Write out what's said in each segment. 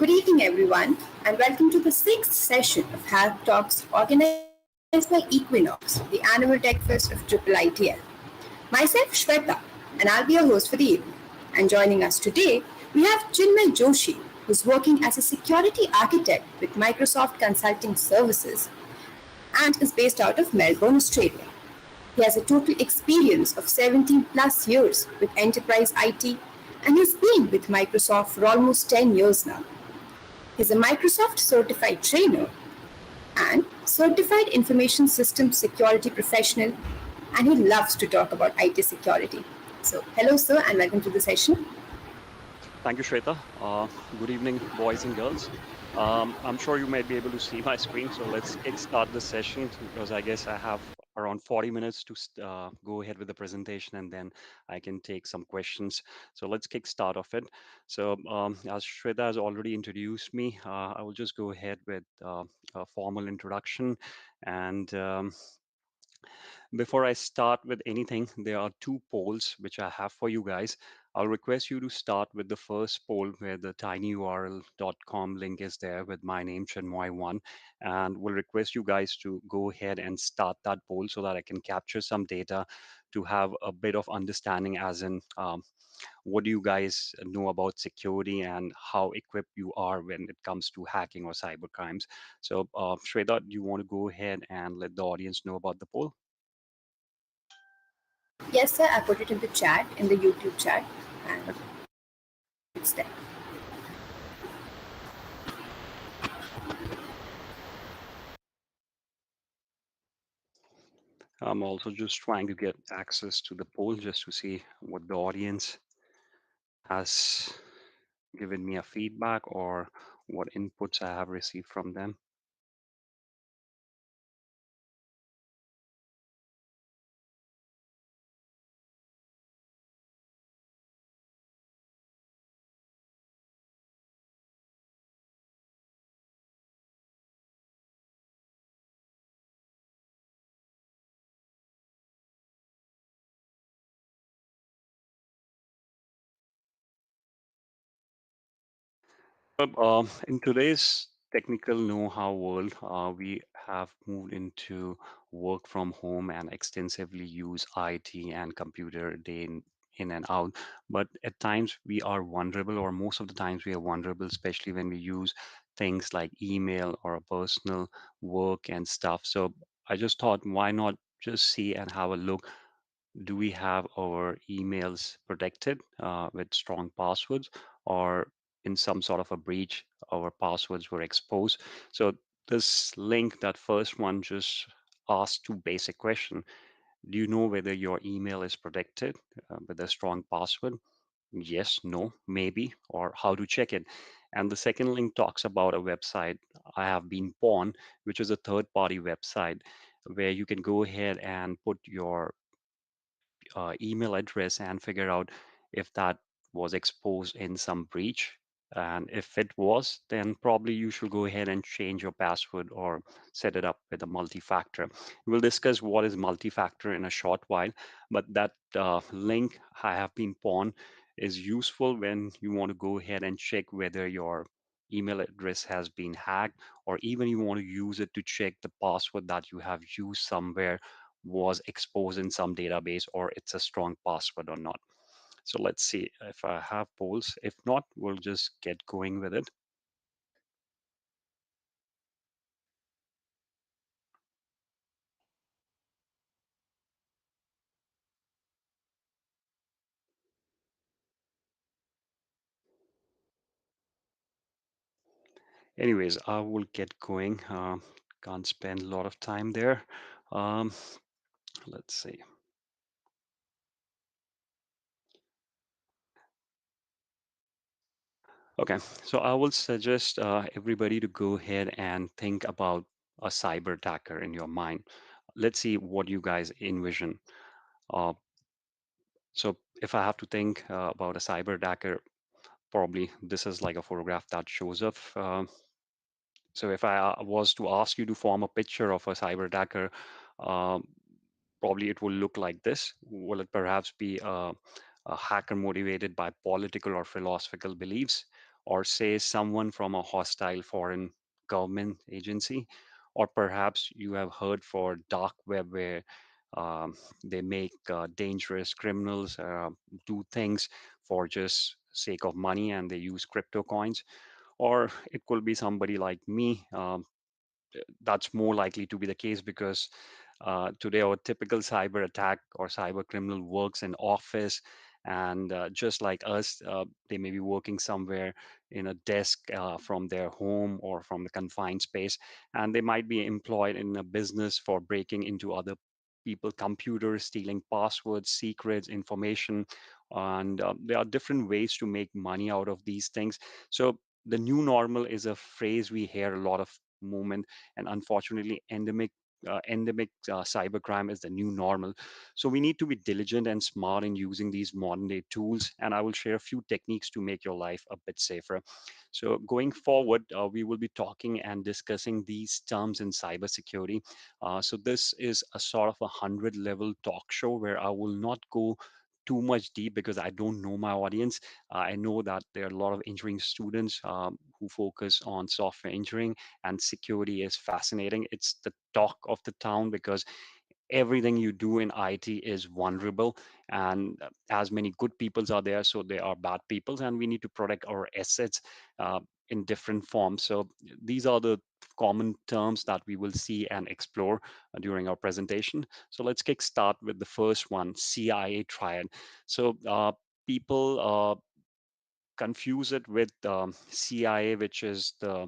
Good evening, everyone, and welcome to the sixth session of HackTalks organized by Equinox, the annual tech fest of IIITL. Myself, Shweta, and I'll be your host for the evening. And joining us today, we have Chinmoy Joshi, who's working as a security architect with Microsoft Consulting Services and is based out of Melbourne, Australia. He has a total experience of 17 plus years with Enterprise I.T. and he's been with Microsoft for almost 10 years now. He's a Microsoft certified trainer and certified information systems security professional, and he loves to talk about IT security. So, hello, sir, and welcome to the session. Thank you, Shweta. Good evening, boys and girls. I'm sure you might be able to see my screen, so let's kickstart the session because I guess I have around 40 minutes to go ahead with the presentation and then I can take some questions. So let's kickstart off it. So as Shweta has already introduced me, I will just go ahead with a formal introduction. And before I start with anything, there are two polls which I have for you guys. I'll request you to start with the first poll where the tinyurl.com link is there with my name, Chinmoy1. And we'll request you guys to go ahead and start that poll so that I can capture some data to have a bit of understanding as in what do you guys know about security and how equipped you are when it comes to hacking or cyber crimes. So Shweta, do you want to go ahead and let the audience know about the poll? Yes, sir, I put it in the chat, in the YouTube chat, and Okay. it's there. I'm also just trying to get access to the poll just to see what the audience has given me a feedback or what inputs I have received from them. In today's technical know-how world, we have moved into work from home and extensively use IT and computer day in and out. But at times we are vulnerable, or most of the times we are vulnerable, especially when we use things like email or personal work and stuff. So I just thought, why not just see and have a look, do we have our emails protected with strong passwords, or in some sort of a breach our passwords were exposed? So this link, that first one, just asks two basic questions. Do you know whether your email is protected with a strong password? Yes, no, maybe, or how to check it. And the second link talks about a website, I have been pawned, which is a third party website where you can go ahead and put your email address and figure out if that was exposed in some breach. And if it was, then probably you should go ahead and change your password or set it up with a multi-factor. We'll discuss what is multi-factor in a short while, but that link, I have been pawned, is useful when you want to go ahead and check whether your email address has been hacked, or even you want to use it to check the password that you have used somewhere was exposed in some database, or it's a strong password or not. So let's see if I have polls. If not, we'll just get going with it. Anyways, I will get going. Can't spend a lot of time there. Um, let's see. Okay, so I will suggest everybody to go ahead and think about a cyber attacker in your mind. Let's see what you guys envision. Uh, so if I have to think about a cyber attacker, probably this is like a photograph that shows up. So if I was to ask you to form a picture of a cyber attacker, um, probably it will look like this. Will it perhaps be a hacker motivated by political or philosophical beliefs? or say someone from a hostile foreign government agency, or perhaps you have heard for dark web where they make dangerous criminals do things for just sake of money and they use crypto coins. Or it could be somebody like me. That's more likely to be the case because today our typical cyber attack or cyber criminal works in office, and just like us, they may be working somewhere in a desk from their home or from the confined space, and they might be employed in a business for breaking into other people computers, stealing passwords, secrets, information. And there are different ways to make money out of these things. So the new normal is a phrase we hear a lot of moment, and unfortunately endemic cybercrime is the new normal. So we need to be diligent and smart in using these modern day tools, and I will share a few techniques to make your life a bit safer. So going forward, we will be talking and discussing these terms in cybersecurity. So this is a sort of a 100 level talk show where I will not go too much deep because I don't know my audience. I know that there are a lot of engineering students who focus on software engineering, and security is fascinating. It's the talk of the town because everything you do in IT is vulnerable, and as many good peoples are there, so there are bad peoples, and we need to protect our assets uh, in different forms. So these are the common terms that we will see and explore during our presentation. So let's kick start with the first one, CIA Triad. So people confuse it with CIA, which is the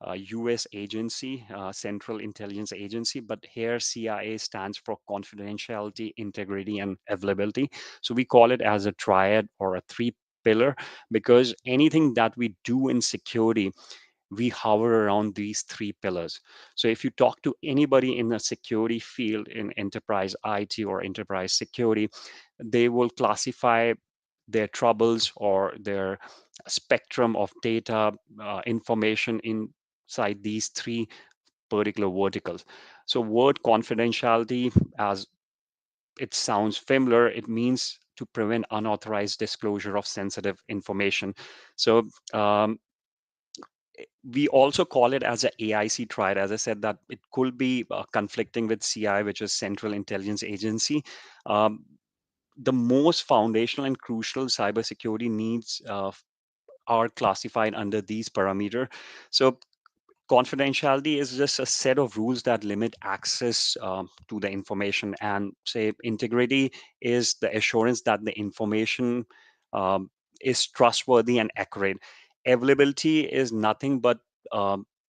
US agency, Central Intelligence Agency, but here CIA stands for confidentiality, integrity, and availability. So we call it as a triad or a three pillar because anything that we do in security, we hover around these three pillars. So if you talk to anybody in the security field in enterprise IT or enterprise security, they will classify their troubles or their spectrum of data information inside these three particular verticals. So word confidentiality, as it sounds familiar, it means to prevent unauthorized disclosure of sensitive information. So we also call it as a AIC triad. As I said, that it could be conflicting with CI, which is Central Intelligence Agency. Um, the most foundational and crucial cybersecurity needs are classified under these parameters. So confidentiality is just a set of rules that limit access to the information, and say integrity is the assurance that the information um, is trustworthy and accurate. Availability is nothing but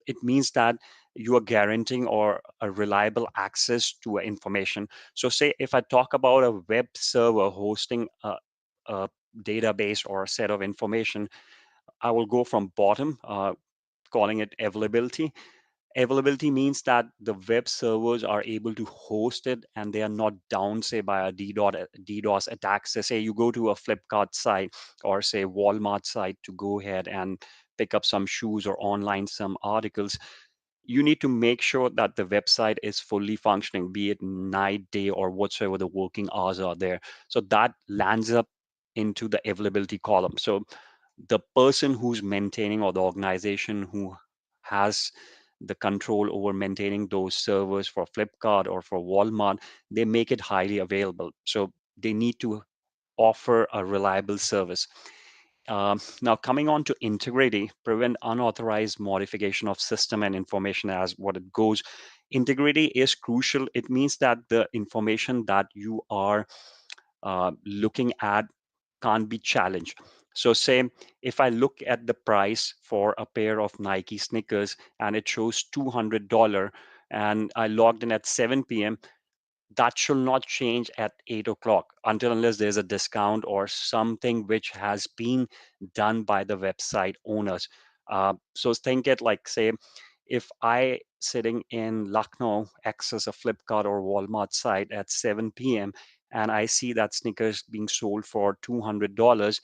it means that you are guaranteeing or a reliable access to information. So say if I talk about a web server hosting a database or a set of information, I will go from bottom, calling it availability. Availability means that the web servers are able to host it and they are not down, say, by a DDoS attack. So say you go to a Flipkart site or say Walmart site to go ahead and pick up some shoes or online some articles. You need to make sure that the website is fully functioning, be it night, day, or whatsoever the working hours are there. So that lands up into the availability column. So the person who's maintaining or the organization who has the control over maintaining those servers for Flipkart or for Walmart, they make it highly available. So they need to offer a reliable service. Now, coming on to integrity, prevent unauthorized modification of system and information as what it goes. Integrity is crucial. It means that the information that you are looking at can't be challenged. So, say if I look at the price for a pair of Nike sneakers and it shows $200 and I logged in at 7 p.m., that should not change at 8 o'clock until unless there's a discount or something which has been done by the website owners. So think it like, say, if I sitting in Lucknow access a Flipkart or Walmart site at 7 p.m. and I see that sneakers being sold for $200,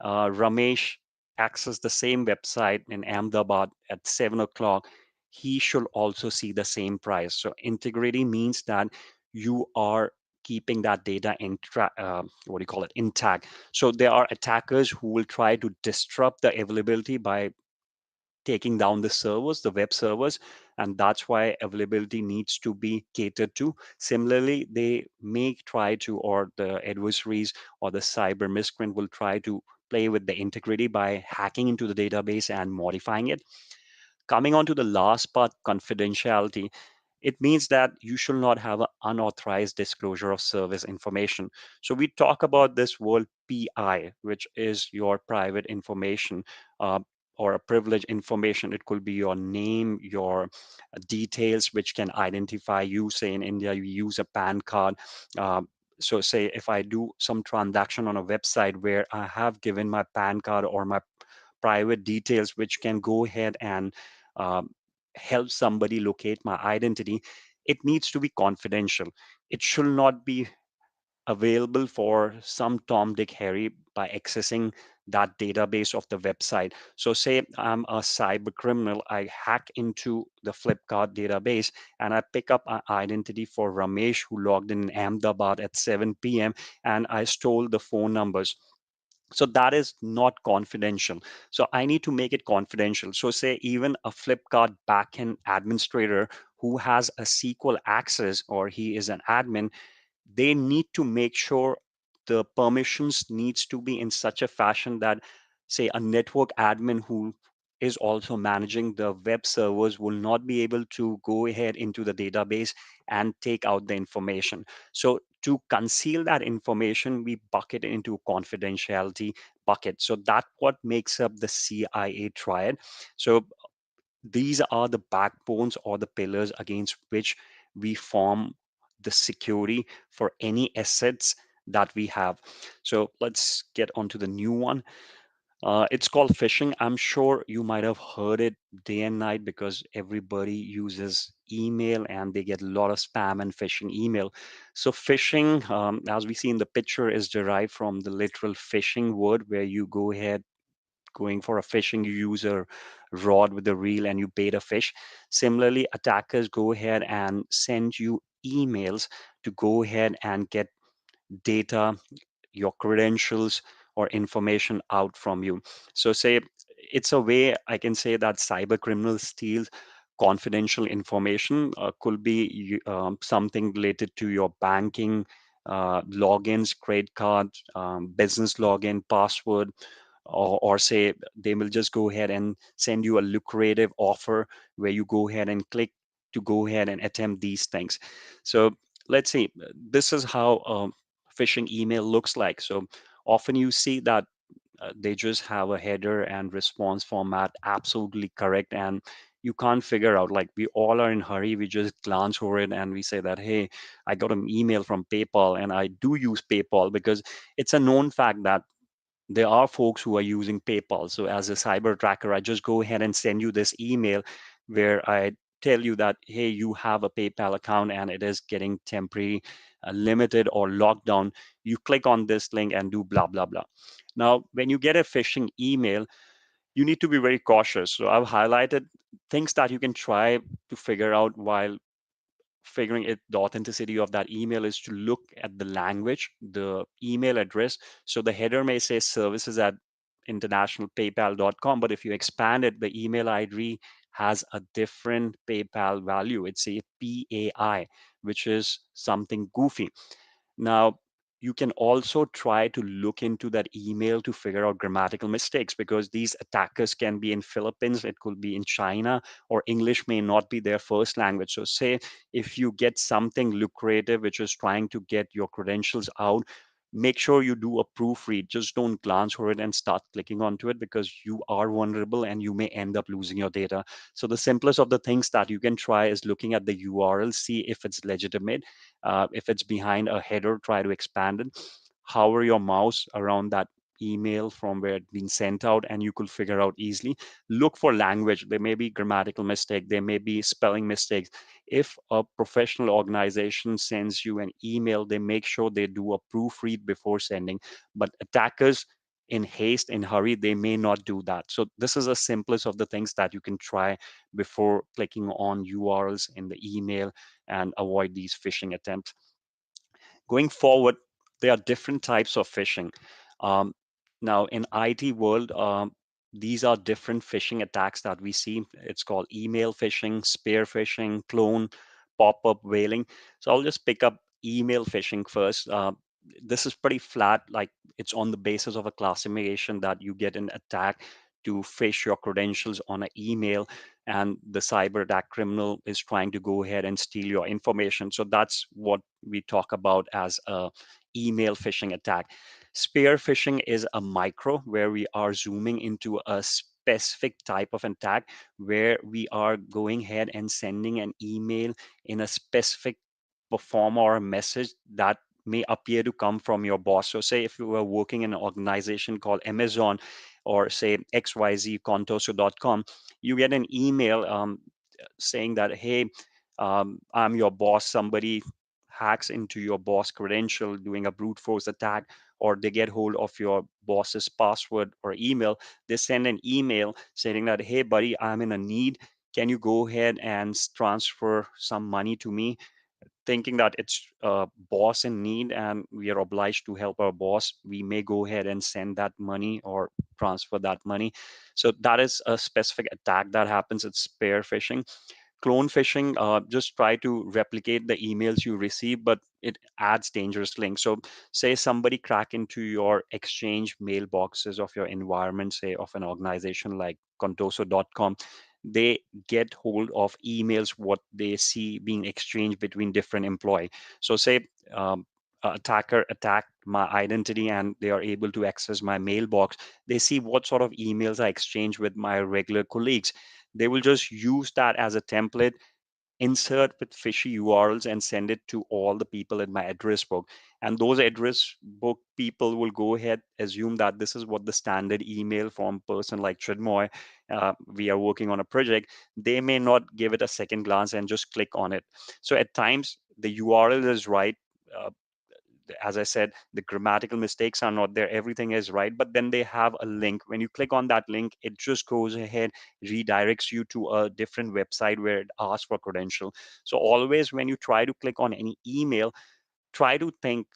Ramesh access the same website in Ahmedabad at 7 o'clock, he should also see the same price. So integrity means that you are keeping that data what do you call it, intact. So there are attackers who will try to disrupt the availability by taking down the servers, the web servers, and that's why availability needs to be catered to. Similarly, they may try to, or the adversaries or the cyber miscreant will try to play with the integrity by hacking into the database and modifying it. Coming on to the last part, confidentiality, it means that you should not have an unauthorized disclosure of service information. So we talk about this word PI, which is your private information, uh, or a privileged information. It could be your name, your details, which can identify you. Say in India, you use a PAN card. So say if I do some transaction on a website where I have given my PAN card or my private details, which can go ahead and um, help somebody locate my identity, it needs to be confidential. It should not be available for some Tom, Dick, Harry by accessing that database of the website. So say I'm a cyber criminal, I hack into the Flipkart database and I pick up an identity for Ramesh who logged in Ahmedabad at 7 p.m. and I stole the phone numbers. So that is not confidential. So I need to make it confidential. So say even a Flipkart backend administrator who has a SQL access or he is an admin, they need to make sure the permissions needs to be in such a fashion that, say, a network admin who is also managing the web servers will not be able to go ahead into the database and take out the information. So to conceal that information, we bucket it into a confidentiality bucket. So that what makes up the CIA triad. So these are the backbones or the pillars against which we form the security for any assets that we have. So let's get on to the new one. It's called phishing. I'm sure you might have heard it day and night because everybody uses email and they get a lot of spam and phishing email. So phishing, as we see in the picture, is derived from the literal phishing word, where you go ahead going for a fishing, you use a rod with a reel and you bait a fish. Similarly, attackers go ahead and send you emails to go ahead and get data, your credentials, or information out from you. So, say it's a way I can say that cyber criminals steal confidential information. Could be something related to your banking, logins, credit card, business login, password, or say they will just go ahead and send you a lucrative offer where you go ahead and click to go ahead and attempt these things. So let's see, this is how phishing email looks like. So often you see that they just have a header and response format absolutely correct, and you can't figure out, like, we all are in hurry, we just glance over it and we say that, hey, I got an email from PayPal, and I do use PayPal because it's a known fact that there are folks who are using PayPal. So as a cyber tracker, I just go ahead and send you this email where I tell you that, hey, you have a PayPal account and it is getting temporary limited or locked down. You click on this link and do blah, blah, blah. Now, when you get a phishing email, you need to be very cautious. So I've highlighted things that you can try to figure out while figuring it the authenticity of that email is to look at the language, the email address. So the header may say services at internationalpaypal.com, but if you expand it, the email ID has a different PayPal value. It's a PAI, which is something goofy. Now, you can also try to look into that email to figure out grammatical mistakes, because these attackers can be in Philippines, it could be in China, or English may not be their first language. So say if you get something lucrative which is trying to get your credentials out, make sure you do a proofread. Just don't glance over it and start clicking onto it, because you are vulnerable and you may end up losing your data. So the simplest of the things that you can try is looking at the URL, see if it's legitimate. If it's behind a header, try to expand it. Hover your mouse around that email from where it's been sent out, and you could figure out easily. Look for language. There may be grammatical mistake, there may be spelling mistakes. If a professional organization sends you an email, they make sure they do a proofread before sending. But attackers, in haste, in hurry, they may not do that. So this is the simplest of the things that you can try before clicking on URLs in the email and avoid these phishing attempts. Going forward, there are different types of phishing. Um, Now, in IT world, these are different phishing attacks that we see. It's called email phishing, spear phishing, clone, pop-up whaling. So I'll just pick up email phishing first. This is pretty flat, like it's on the basis of a classification that you get an attack to phish your credentials on an email, and the cyber attack criminal is trying to go ahead and steal your information. So that's what we talk about as a email phishing attack. Spear phishing is a micro where we are zooming into a specific type of attack where we are going ahead and sending an email in a specific form or a message that may appear to come from your boss. So say if you were working in an organization called Amazon or say xyzcontoso.com, you get an email saying that, hey, I'm your boss. Somebody hacks into your boss credential doing a brute force attack, or they get hold of your boss's password or email. They send an email saying that, hey buddy, I'm in a need, can you go ahead and transfer some money to me, thinking that it's a boss in need and we are obliged to help our boss. We may go ahead and send that money or transfer that money. So that is a specific attack that happens. It's spear phishing. Clone phishing, just try to replicate the emails you receive, but it adds dangerous links. So say somebody crack into your exchange mailboxes of your environment, say of an organization like contoso.com. They get hold of emails what they see being exchanged between different employee. So say a attacker attacked my identity and they are able to access my mailbox. They see what sort of emails I exchange with my regular colleagues. They will just use that as a template, insert with fishy URLs and send it to all the people in my address book. And those address book people will go ahead, assume that this is what the standard email from person like Chinmoy, we are working on a project. They may not give it a second glance and just click on it. So at times the URL is right. Uh, as I said, the grammatical mistakes are not there. Everything is right. But then they have a link. When you click on that link, it just goes ahead, redirects you to a different website where it asks for credential. So always when you try to click on any email, try to think,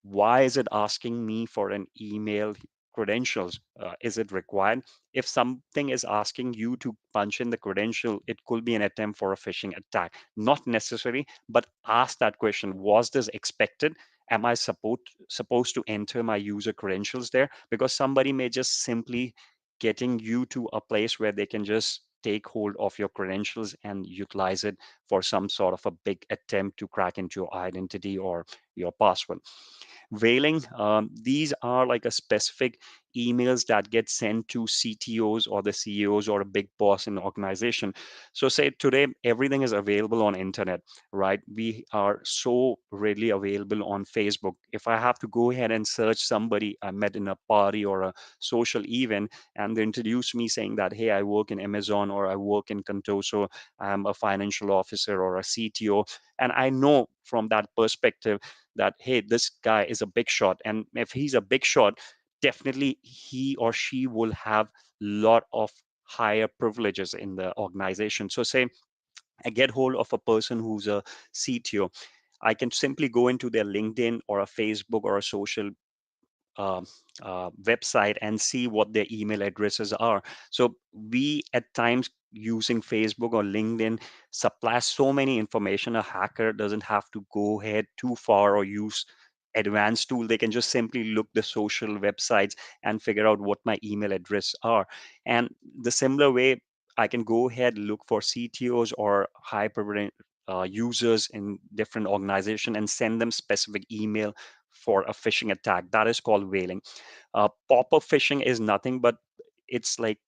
why is it asking me for an email credentials? Is it required? If something is asking you to punch in the credential, it could be an attempt for a phishing attack. Not necessary, but ask that question. Was this expected? Am I supposed to enter my user credentials there? Because somebody may just simply getting you to a place where they can just take hold of your credentials and utilize it for some sort of a big attempt to crack into your identity or your password. Whaling, these are like a specific emails that get sent to CTOs or the CEOs or a big boss in the organization. So say today everything is available on internet, right? We are so readily available on Facebook. If I have to go ahead and search somebody I met in a party or a social event and they introduce me saying that, hey, I work in Amazon or I work in Contoso, I'm a financial officer or a CTO, and I know from that perspective that, hey, this guy is a big shot, and if he's a big shot, definitely he or she will have lot of higher privileges in the organization. So say I get hold of a person who's a CTO, I can simply go into their LinkedIn or a Facebook or a social uh, website and see what their email addresses are. So we at times using Facebook or LinkedIn supply so many information. A hacker doesn't have to go ahead too far or use advanced tool. They can just simply look the social websites and figure out what my email address are. And the similar way, I can go ahead look for CTOs or high privilege users in different organization and send them specific email for a phishing attack. That is called whaling. Pop-up phishing is nothing but it's like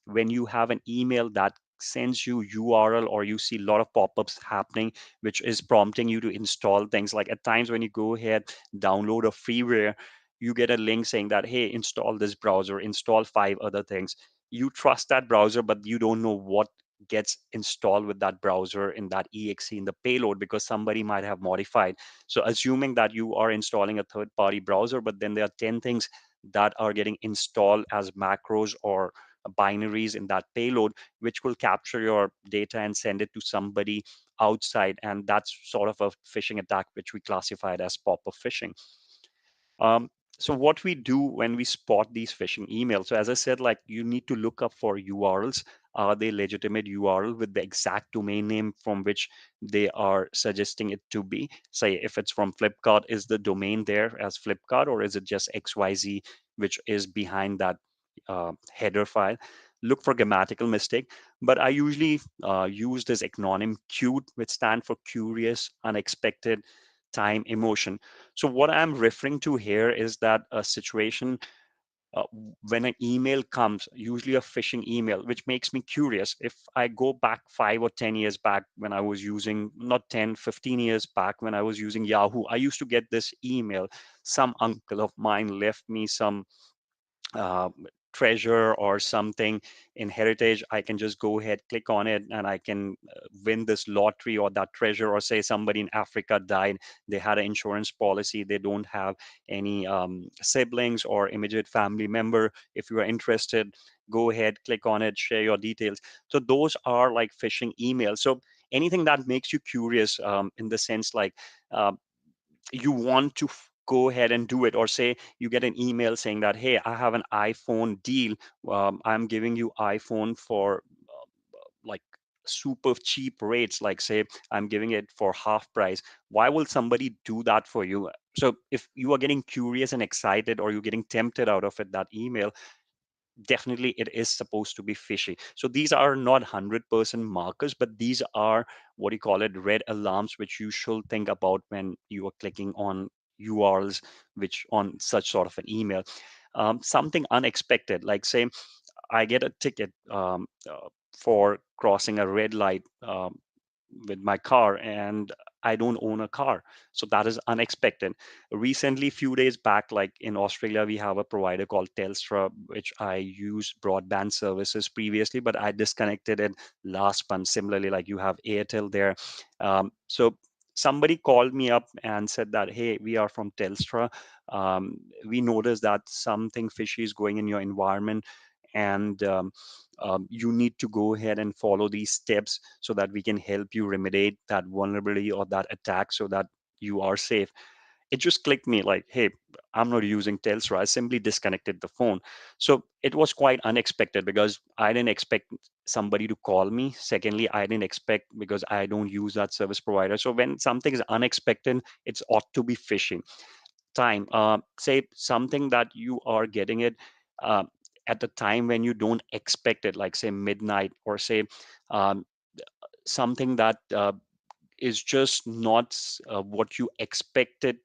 when you have an email that sends you URL or you see a lot of pop-ups happening, which is prompting you to install things. Like at times when you go ahead, download a freeware, you get a link saying that, hey, install this browser, install 5 other things. You trust that browser, but you don't know what gets installed with that browser in that exe in the payload because somebody might have modified. So assuming that you are installing a third party browser, but then there are 10 things that are getting installed as macros or binaries in that payload, which will capture your data and send it to somebody outside. And that's sort of a phishing attack, which we classified as pop-up phishing. Um, so what we do when we spot these phishing emails, so as I said, like you need to look up for URLs. Are they legitimate URL with the exact domain name from which they are suggesting it to be? Say if it's from Flipkart, is the domain there as Flipkart, or is it just XYZ, which is behind that header file? Look for grammatical mistake. But I usually use this acronym CUTE, which stand for curious, unexpected, time, emotion. So what I'm referring to here is that a situation when an email comes, usually a phishing email, which makes me curious. If I go back 5 or 10 years back when I was using, not 10, 15 years back when I was using Yahoo, I used to get this email. Some uncle of mine left me some uh, treasure or something in heritage. I can just go ahead, click on it, and I can win this lottery or that treasure. Or say somebody in Africa died, they had an insurance policy, they don't have any siblings or immediate family member. If you are interested, go ahead, click on it, share your details. So those are like phishing emails. So anything that makes you curious, in the sense like uh, you want to go ahead and do it. Or say you get an email saying that, hey, I have an iPhone deal, I'm giving you iPhone for like super cheap rates, like say I'm giving it for half price. Why will somebody do that for you? So if you are getting curious and excited, or you're getting tempted out of it, that email, definitely it is supposed to be fishy. So these are not 100% markers, but these are what you call it, red alarms, which you should think about when you are clicking on URLs which on such sort of an email. Something unexpected, like say I get a ticket for crossing a red light with my car, and I don't own a car. So that is unexpected. Recently, few days back, like in Australia, we have a provider called Telstra, which I used broadband services previously, but I disconnected it last month. Similarly, like you have Airtel there. So somebody called me up and said that, hey, we are from Telstra. We noticed that something fishy is going in your environment, and you need to go ahead and follow these steps so that we can help you remediate that vulnerability or that attack so that you are safe. It just clicked me like, hey, I'm not using Telstra. I simply disconnected the phone. So it was quite unexpected because I didn't expect somebody to call me. Secondly, I didn't expect, because I don't use that service provider. So when something is unexpected, it's ought to be phishing. Time, say something that you are getting it uh, at the time when you don't expect it, like say midnight, or say um, something that is just not what you expected.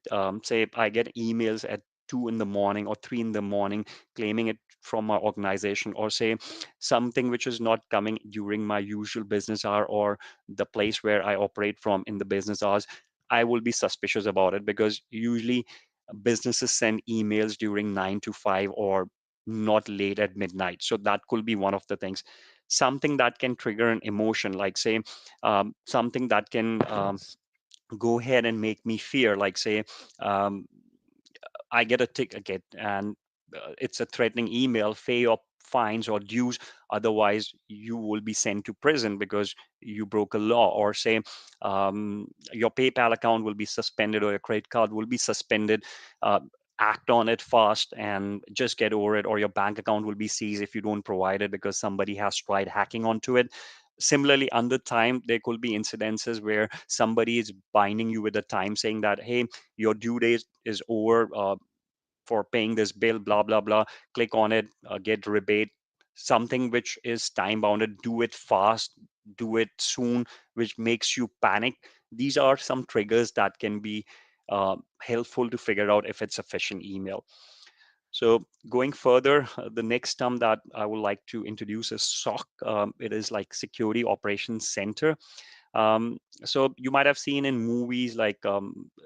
Say I get emails at 2 in the morning or 3 in the morning claiming it from my organization, or say something which is not coming during my usual business hour or the place where I operate from in the business hours. I will be suspicious about it, because usually businesses send emails during 9 to 5 or not late at midnight. So that could be one of the things. Something that can trigger an emotion, like say something that can go ahead and make me fear, like say um, I get a ticket and it's a threatening email, pay your fines or dues, otherwise you will be sent to prison because you broke a law. Or say your PayPal account will be suspended, or your credit card will be suspended. uh, Act on it fast and just get over it, or your bank account will be seized if you don't provide it because somebody has tried hacking onto it. Similarly, under time, there could be incidences where somebody is binding you with a time, saying that, hey, your due date is over for paying this bill, blah blah blah. Click on it, get rebate. Something which is time bounded, do it fast, do it soon, which makes you panic. These are some triggers that can be helpful to figure out if it's a phishing email. So going further, the next term that I would like to introduce is SOC. It is like Security Operations Center. So you might have seen in movies like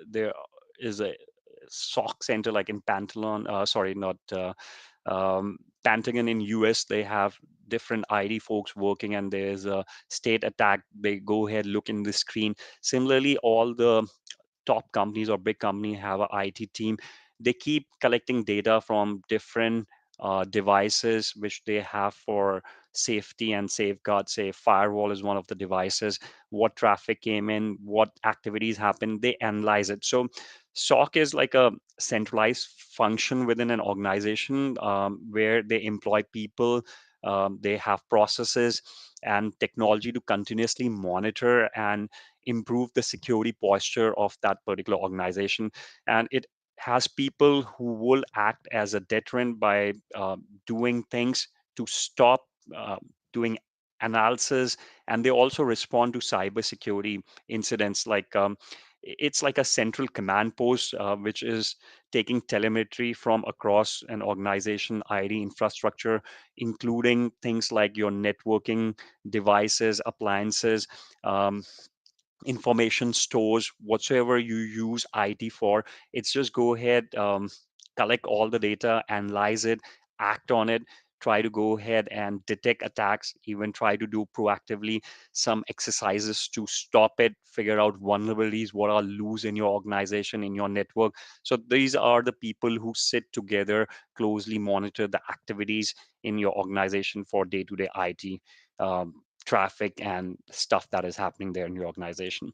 there is a SOC center like in Pentagon, sorry, not Pentagon in US. They have different ID folks working, and there's a state attack. They go ahead, look in the screen. Similarly, all the top companies or big company have a IT team. They keep collecting data from different devices which they have for safety and safeguard. Say firewall is one of the devices. What traffic came in, what activities happened, they analyze it. So SOC is like a centralized function within an organization, where they employ people, they have processes and technology to continuously monitor and improve the security posture of that particular organization. And it has people who will act as a deterrent by doing things to stop uh, doing analysis, and they also respond to cybersecurity incidents. Like it's like a central command post, which is taking telemetry from across an organization ID infrastructure, including things like your networking devices, appliances, um, information stores, whatsoever you use IT for. It's just go ahead, collect all the data, analyze it, act on it, try to go ahead and detect attacks, even try to do proactively some exercises to stop it, figure out vulnerabilities, what are loose in your organization, in your network. So these are the people who sit together, closely monitor the activities in your organization for day-to-day IT. Traffic and stuff that is happening there in your organization.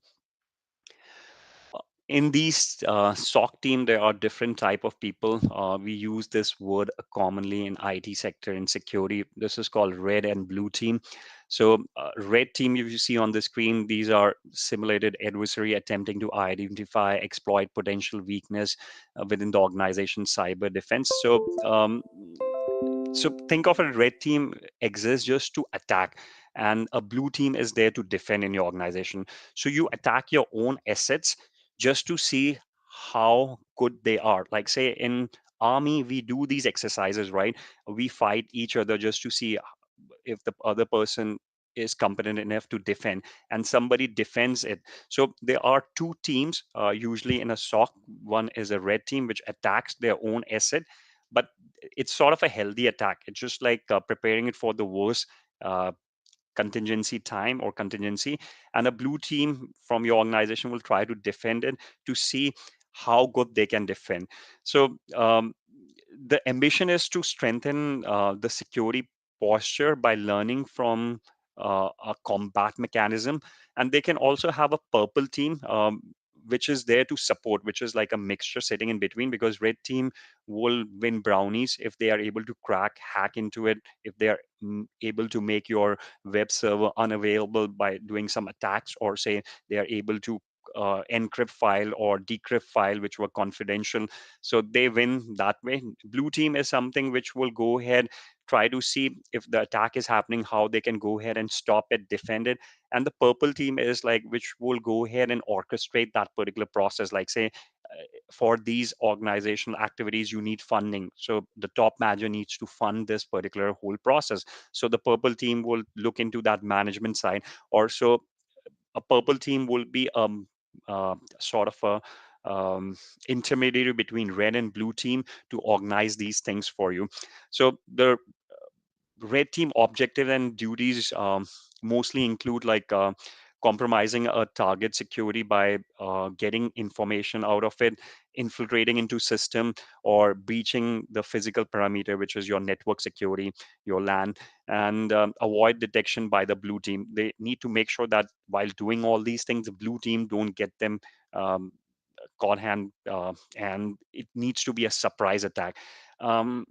In these SOC team, there are different type of people. We use this word commonly in IT sector in security. This is called red and blue team. So red team, if you see on the screen, these are simulated adversary attempting to identify, exploit potential weakness within the organization cyber defense. So think of a red team exists just to attack, and a blue team is there to defend in your organization. So you attack your own assets just to see how good they are. Like say in army, we do these exercises, right? We fight each other just to see if the other person is competent enough to defend, and somebody defends it. So there are two teams usually in a SOC. One is a red team which attacks their own asset, but it's sort of a healthy attack. It's just like preparing it for the worst uh, contingency time or contingency. And a blue team from your organization will try to defend it to see how good they can defend. So the ambition is to strengthen the security posture by learning from a combat mechanism. And they can also have a purple team, which is there to support, which is like a mixture sitting in between, because red team will win brownies if they are able to crack, hack into it, if they are able to make your web server unavailable by doing some attacks, or say they are able to encrypt file or decrypt file which were confidential. So they win that way. Blue team is something which will go ahead, try to see if the attack is happening, how they can go ahead and stop it, defend it. And the purple team is like which will go ahead and orchestrate that particular process. Like say for these organizational activities you need funding, so the top manager needs to fund this particular whole process. So the purple team will look into that management side. Or so a purple team will be sort of a intermediary between red and blue team to organize these things for you. So the red team objective and duties mostly include like compromising a target security by getting information out of it, infiltrating into system, or breaching the physical parameter, which is your network security, your LAN, and avoid detection by the blue team. They need to make sure that while doing all these things, the blue team don't get them um, caught hand, and it needs to be a surprise attack. Um,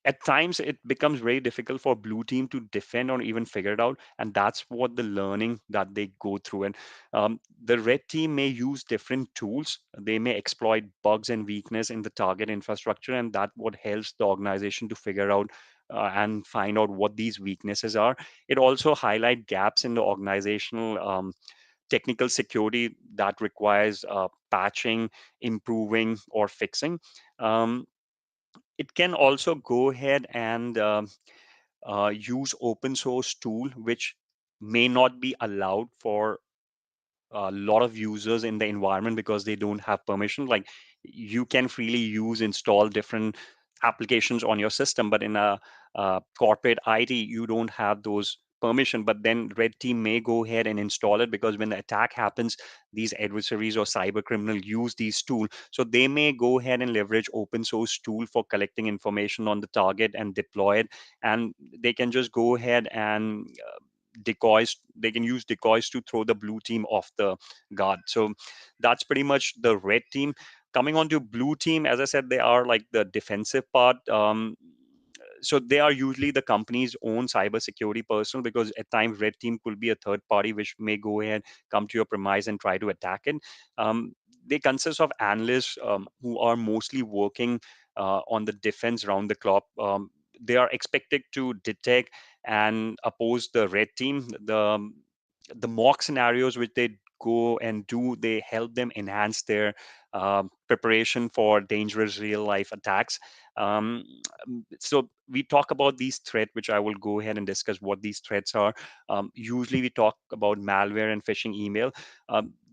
at times it becomes very difficult for blue team to defend or even figure it out, and that's what the learning that they go through. And the red team may use different tools. They may exploit bugs and weakness in the target infrastructure, and that what helps the organization to figure out and find out what these weaknesses are. It also highlight gaps in the organizational technical security that requires patching, improving, or fixing. um, it can also go ahead and use open source tool which may not be allowed for a lot of users in the environment because they don't have permission. Like you can freely use, install different applications on your system, but in a corporate IT you don't have those permission, but then red team may go ahead and install it, because when the attack happens, these adversaries or cyber criminal use these tools. So they may go ahead and leverage open source tool for collecting information on the target and deploy it. And they can just go ahead and decoys, they can use decoys to throw the blue team off the guard. So that's pretty much the red team. Coming on to blue team, as I said, they are like the defensive part. So they are usually the company's own cybersecurity personnel, because at times red team could be a third party which may go ahead, come to your premise and try to attack it. um, they consist of analysts who are mostly working on the defense round the clock. They are expected to detect and oppose the red team. The mock scenarios which they go and do, they help them enhance their preparation for dangerous real life attacks. um, so we talk about these threats, which I will go ahead and discuss what these threats are. Usually we talk about malware and phishing email.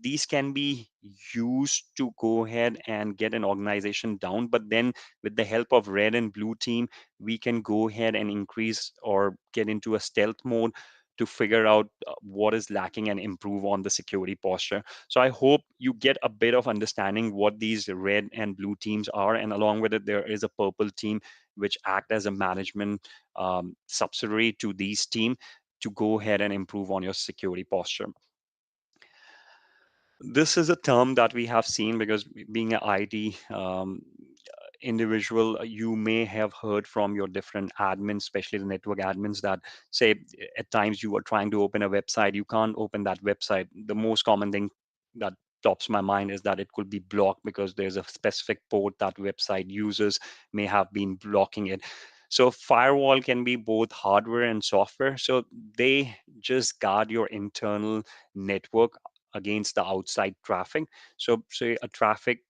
These can be used to go ahead and get an organization down, but then with the help of red and blue team, we can go ahead and increase or get into a stealth mode to figure out what is lacking and improve on the security posture. So I hope you get a bit of understanding what these red and blue teams are, and along with it, there is a purple team which act as a management subsidiary to these team to go ahead and improve on your security posture. This is a term that we have seen, because being an IT individual, you may have heard from your different admins, especially the network admins, that say at times you are trying to open a website, you can't open that website. The most common thing that tops my mind is that it could be blocked because there's a specific port that website users may have been blocking it. So firewall can be both hardware and software. So they just guard your internal network against the outside traffic. So say a traffic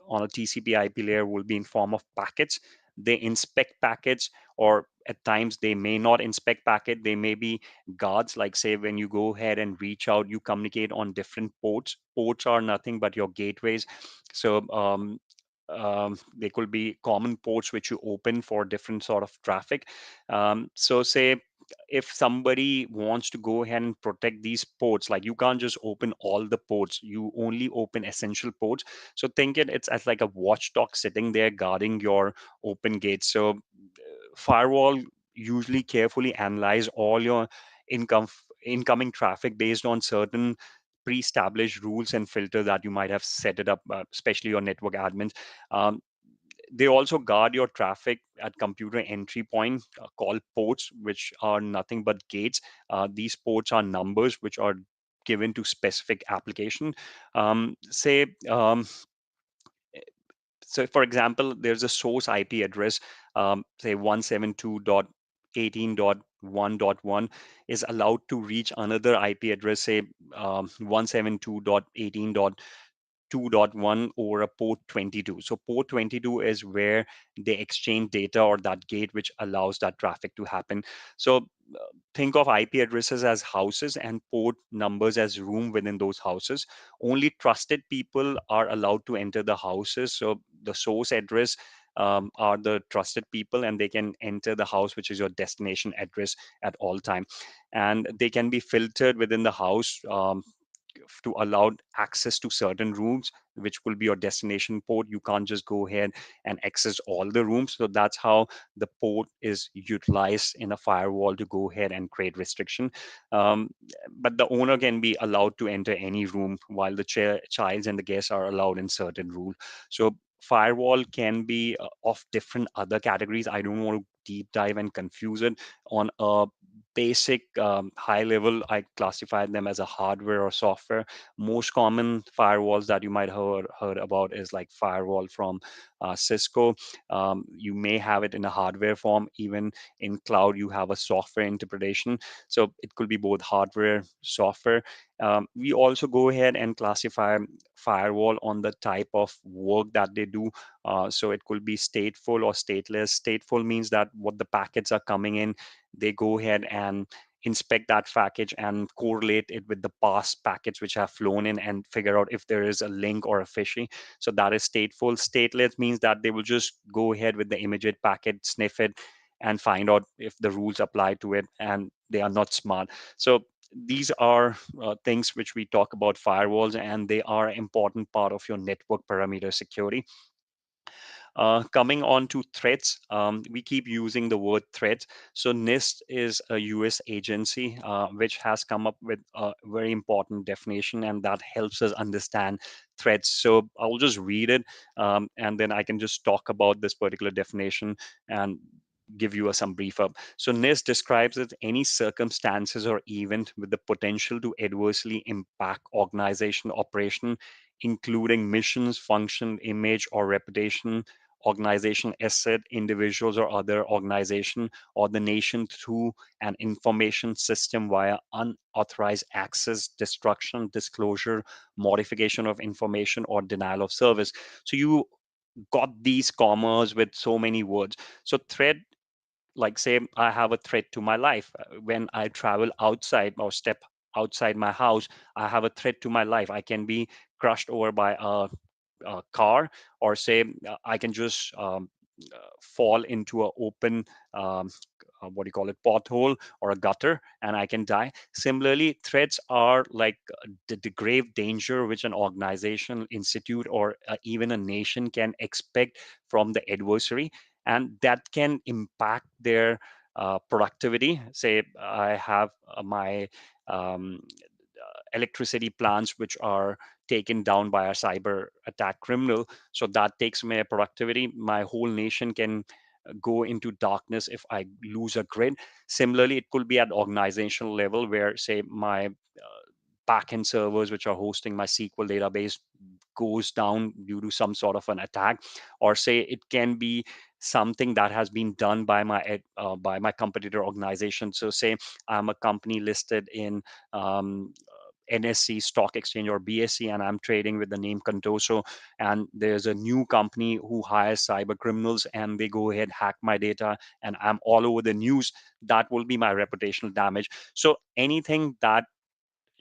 on a TCP/IP layer will be in form of packets. They inspect packets, or at times they may not inspect packet. They may be guards. Like say when you go ahead and reach out, you communicate on different ports. Ports are nothing but your gateways. So they could be common ports which you open for different sort of traffic. So say if somebody wants to go ahead and protect these ports, like you can't just open all the ports, you only open essential ports. So think it's as like a watchdog sitting there guarding your open gates. So firewall usually carefully analyze all your income incoming traffic based on certain pre-established rules and filter that you might have set it up, especially your network admins. um, they also guard your traffic at computer entry point called ports, which are nothing but gates. These ports are numbers which are given to specific application. Say so for example, there's a source IP address, say 172.18.1.1 is allowed to reach another IP address, say 172.18.2.1 over a port 22. So port 22 is where they exchange data, or that gate which allows that traffic to happen. So think of IP addresses as houses and port numbers as room within those houses. Only trusted people are allowed to enter the houses. So the source address are the trusted people, and they can enter the house, which is your destination address at all time. And they can be filtered within the house to allow access to certain rooms, which will be your destination port. You can't just go ahead and access all the rooms. So that's how the port is utilized in a firewall to go ahead and create restriction. Um, but the owner can be allowed to enter any room, while the child and the guests are allowed in certain rule. So firewall can be of different other categories. I don't want to deep dive and confuse it. On a basic high level, I classify them as a hardware or software. Most common firewalls that you might heard about is like firewall from Cisco. You may have it in a hardware form. Even in cloud, you have a software interpretation. So it could be both hardware, software. We also go ahead and classify firewall on the type of work that they do. So it could be stateful or stateless. Stateful means that what the packets are coming in, they go ahead and inspect that package and correlate it with the past packets which have flown in and figure out if there is a link or a phishing. So that is stateful. Stateless means that they will just go ahead with the immediate packet, sniff it, and find out if the rules apply to it, and they are not smart. So these are things which we talk about firewalls, and they are an important part of your network parameter security. Coming on to threats, we keep using the word threat. So NIST is a US agency which has come up with a very important definition, and that helps us understand threats. So I'll just read it, and then I can just talk about this particular definition and give you some brief up. So NIST describes it any circumstances or event with the potential to adversely impact organization operation, including missions, function, image, or reputation, organization asset, individuals or other organization, or the nation through an information system via unauthorized access, destruction, disclosure, modification of information, or denial of service. So you got these commas with so many words. So threat, like say I have a threat to my life. When I travel outside or step outside my house, I have a threat to my life. I can be crushed over by a car, or say I can just fall into an open what do you call it, pothole or a gutter, and I can die. Similarly, threats are like the grave danger which an organization, institute, or even a nation can expect from the adversary, and that can impact their productivity. Say I have my um, electricity plants which are taken down by a cyber attack criminal, so that takes my productivity. My whole nation can go into darkness if I lose a grid. Similarly, it could be at organizational level where, say, my backend servers which are hosting my SQL database goes down due to some sort of an attack, or say it can be something that has been done by by my competitor organization. So say I'm a company listed in NSC stock exchange or BSC, and I'm trading with the name Contoso, and there's a new company who hires cyber criminals and they go ahead, hack my data, and I'm all over the news. That will be my reputational damage. So anything that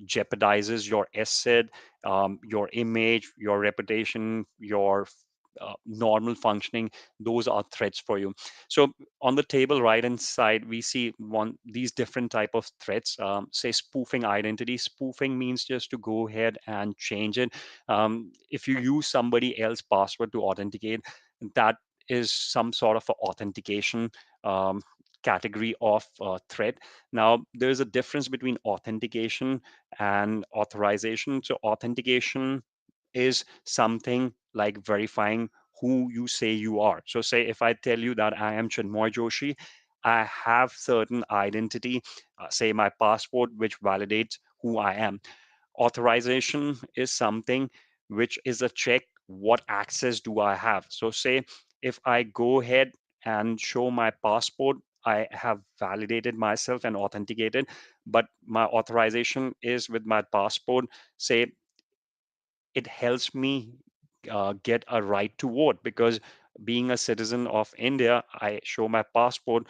jeopardizes your asset, your image, your reputation, your normal functioning, those are threats for you. So on the table right hand side, we see one these different type of threats. Say spoofing identity. Spoofing means just to go ahead and change it. If you use somebody else's password to authenticate, that is some sort of a authentication um, category of threat. Now, there's a difference between authentication and authorization. So, authentication is something like verifying who you say you are. So, say if I tell you that I am Chinmoy Joshi, I have certain identity, say my passport, which validates who I am. Authorization is something which is a check, what access do I have. So say if I go ahead and show my passport, I have validated myself and authenticated, but my authorization is with my passport. Say it helps me get a right to vote, because being a citizen of India, I show my passport,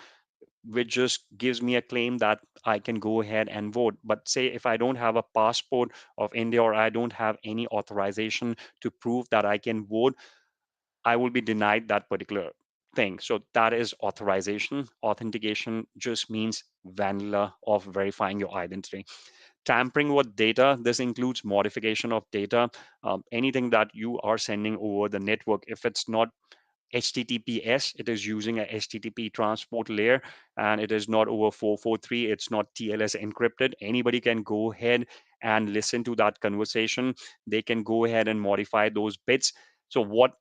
which just gives me a claim that I can go ahead and vote. But say if I don't have a passport of India, or I don't have any authorization to prove that I can vote, I will be denied that particular thing. So that is authorization. Authentication just means vanilla of verifying your identity. Tampering with data, this includes modification of data, anything that you are sending over the network. If it's not HTTPS, it is using a HTTP transport layer, and it is not over 443, it's not TLS encrypted. Anybody can go ahead and listen to that conversation. They can go ahead and modify those bits. So what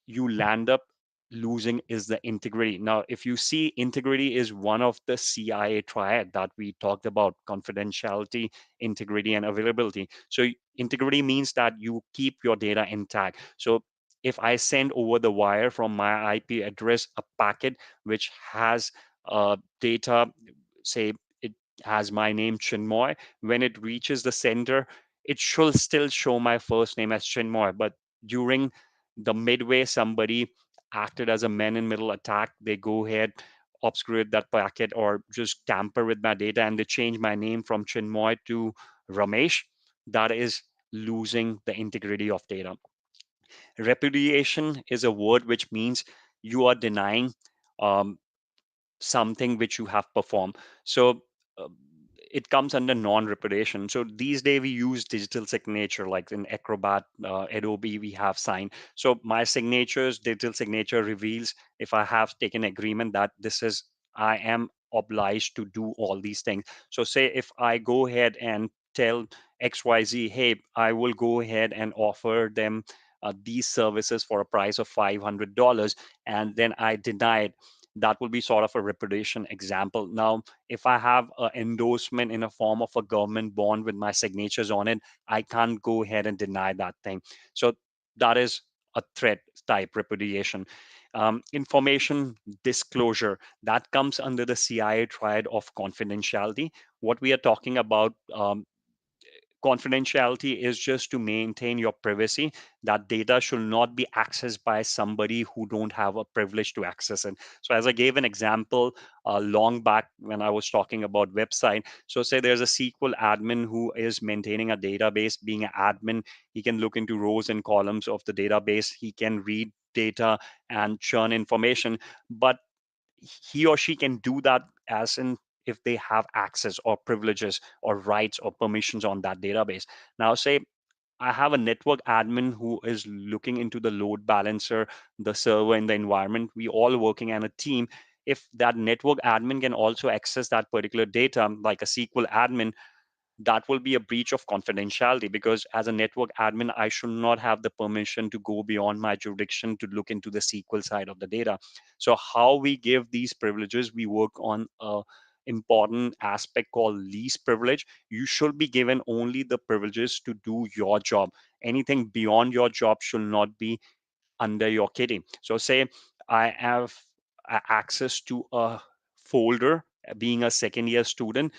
you land up losing is the integrity. Now, if you see, integrity is one of the CIA triad that we talked about: confidentiality, integrity, and availability. So integrity means that you keep your data intact. So if I send over the wire from my IP address a packet which has data, say it has my name Chinmoy, when it reaches the sender, it should still show my first name as Chinmoy. But during the midway, somebody acted as a man in middle attack. They go ahead, obscurate that packet, or just tamper with my data, and they change my name from Chinmoy to Ramesh. That is losing the integrity of data. Repudiation is a word which means you are denying um, something which you have performed. So, it comes under non-repudiation. So these days we use digital signature, like in Acrobat, Adobe, we have signed. So my signatures, digital signature reveals if I have taken agreement that this is, I am obliged to do all these things. So say if I go ahead and tell XYZ, hey, I will go ahead and offer them these services for a price of $500, and then I deny it, that will be sort of a repudiation example. Now, if I have an endorsement in a form of a government bond with my signatures on it, I can't go ahead and deny that thing. So that is a threat type repudiation. Information disclosure, that comes under the CIA triad of confidentiality. What we are talking about, confidentiality is just to maintain your privacy. That data should not be accessed by somebody who don't have a privilege to access it. So as I gave an example long back when I was talking about website, so say there's a SQL admin who is maintaining a database. Being an admin, he can look into rows and columns of the database, he can read data and churn information, but he or she can do that as in if they have access or privileges or rights or permissions on that database. Now, say I have a network admin who is looking into the load balancer, the server in the environment. We all working on a team. If that network admin can also access that particular data, like a SQL admin, that will be a breach of confidentiality, because as a network admin, I should not have the permission to go beyond my jurisdiction to look into the SQL side of the data. So how we give these privileges, we work on a important aspect called lease privilege. You should be given only the privileges to do your job. Anything beyond your job should not be under your kitty. So say I have access to a folder, being a second year student,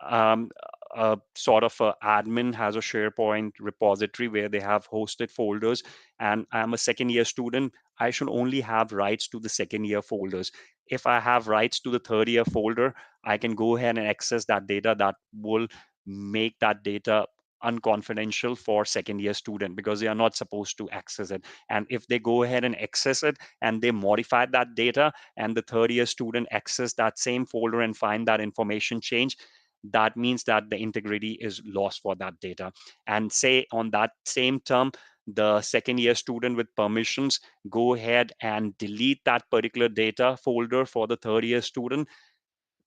um, a sort of a admin has a SharePoint repository where they have hosted folders, and I'm a second year student. I should only have rights to the second year folders. If I have rights to the third year folder, I can go ahead and access that data. That will make that data unconfidential for second year student, because they are not supposed to access it. And if they go ahead and access it and they modify that data, and the third year student access that same folder and find that information change, that means that the integrity is lost for that data. And say on that same term, the second year student with permissions go ahead and delete that particular data folder for the third year student.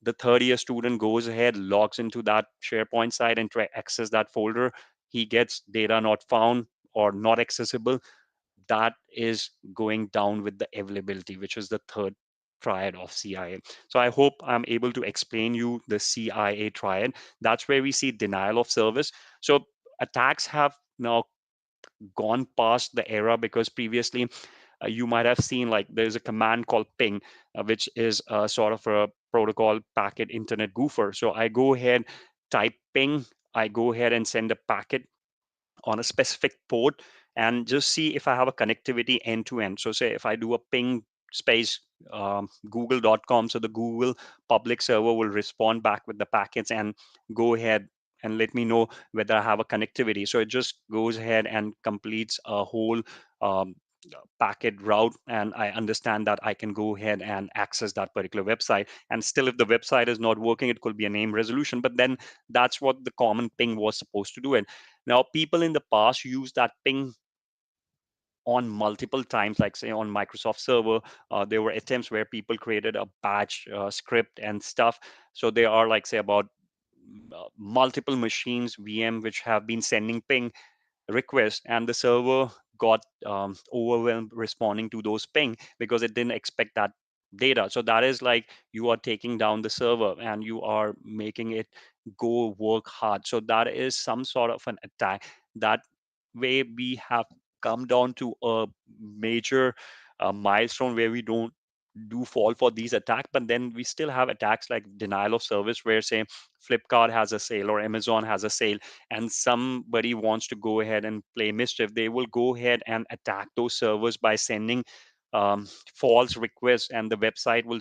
The third year student goes ahead, logs into that SharePoint site and try access that folder. He gets data not found or not accessible. That is going down with the availability, which is the third triad of CIA. So I hope I'm able to explain you the CIA triad. That's where we see denial of service. So attacks have now gone past the era, because previously you might have seen like there's a command called ping, which is a sort of a protocol packet internet goofer. So I go ahead, type ping, I go ahead and send a packet on a specific port and just see if I have a connectivity end to end. So say if I do a ping space google.com, so the Google public server will respond back with the packets and go ahead and let me know whether I have a connectivity. So it just goes ahead and completes a whole um, packet route, and I understand that I can go ahead and access that particular website. And still, if the website is not working, it could be a name resolution, but then that's what the common ping was supposed to do. And now people in the past use that ping on multiple times, like say on Microsoft server. There were attempts where people created a batch script and stuff. So there are like say about multiple machines VM which have been sending ping request, and the server got overwhelmed responding to those ping because it didn't expect that data. So that is like you are taking down the server and you are making it go work hard. So that is some sort of an attack. That way we have come down to a major milestone where we don't do fall for these attacks, but then we still have attacks like denial of service, where say Flipkart has a sale or Amazon has a sale, and somebody wants to go ahead and play mischief. They will go ahead and attack those servers by sending false requests, and the website will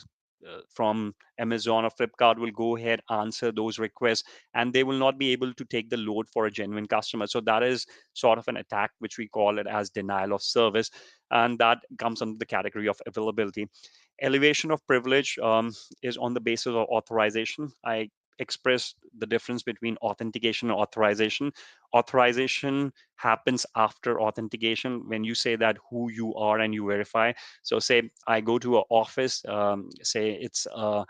from Amazon or Flipkart will go ahead answer those requests, and they will not be able to take the load for a genuine customer. So that is sort of an attack which we call it as denial of service, and that comes under the category of availability. Elevation of privilege is on the basis of authorization. I express the difference between authentication and authorization. Authorization happens after authentication when you say that who you are and you verify. So say I go to an office, say it's a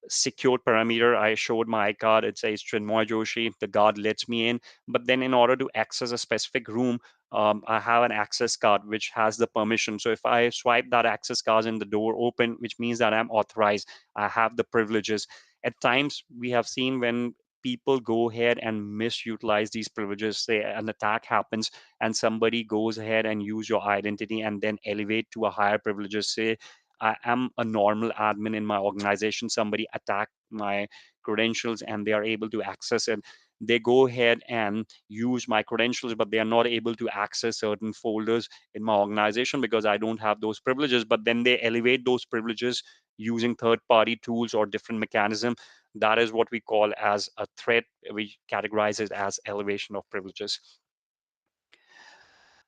secured parameter. I showed my iCard. It says Chinmoy Joshi. The guard lets me in. But then, in order to access a specific room, I have an access card which has the permission. So if I swipe that access card and the door open, which means that I'm authorized, I have the privileges. At times, we have seen when people go ahead and misutilize these privileges. Say an attack happens and somebody goes ahead and use your identity and then elevate to a higher privileges. Say I am a normal admin in my organization. Somebody attacked my credentials and they are able to access it. They go ahead and use my credentials, but they are not able to access certain folders in my organization because I don't have those privileges. But then they elevate those privileges using third-party tools or different mechanism. That is what we call as a threat. We categorize it as elevation of privileges.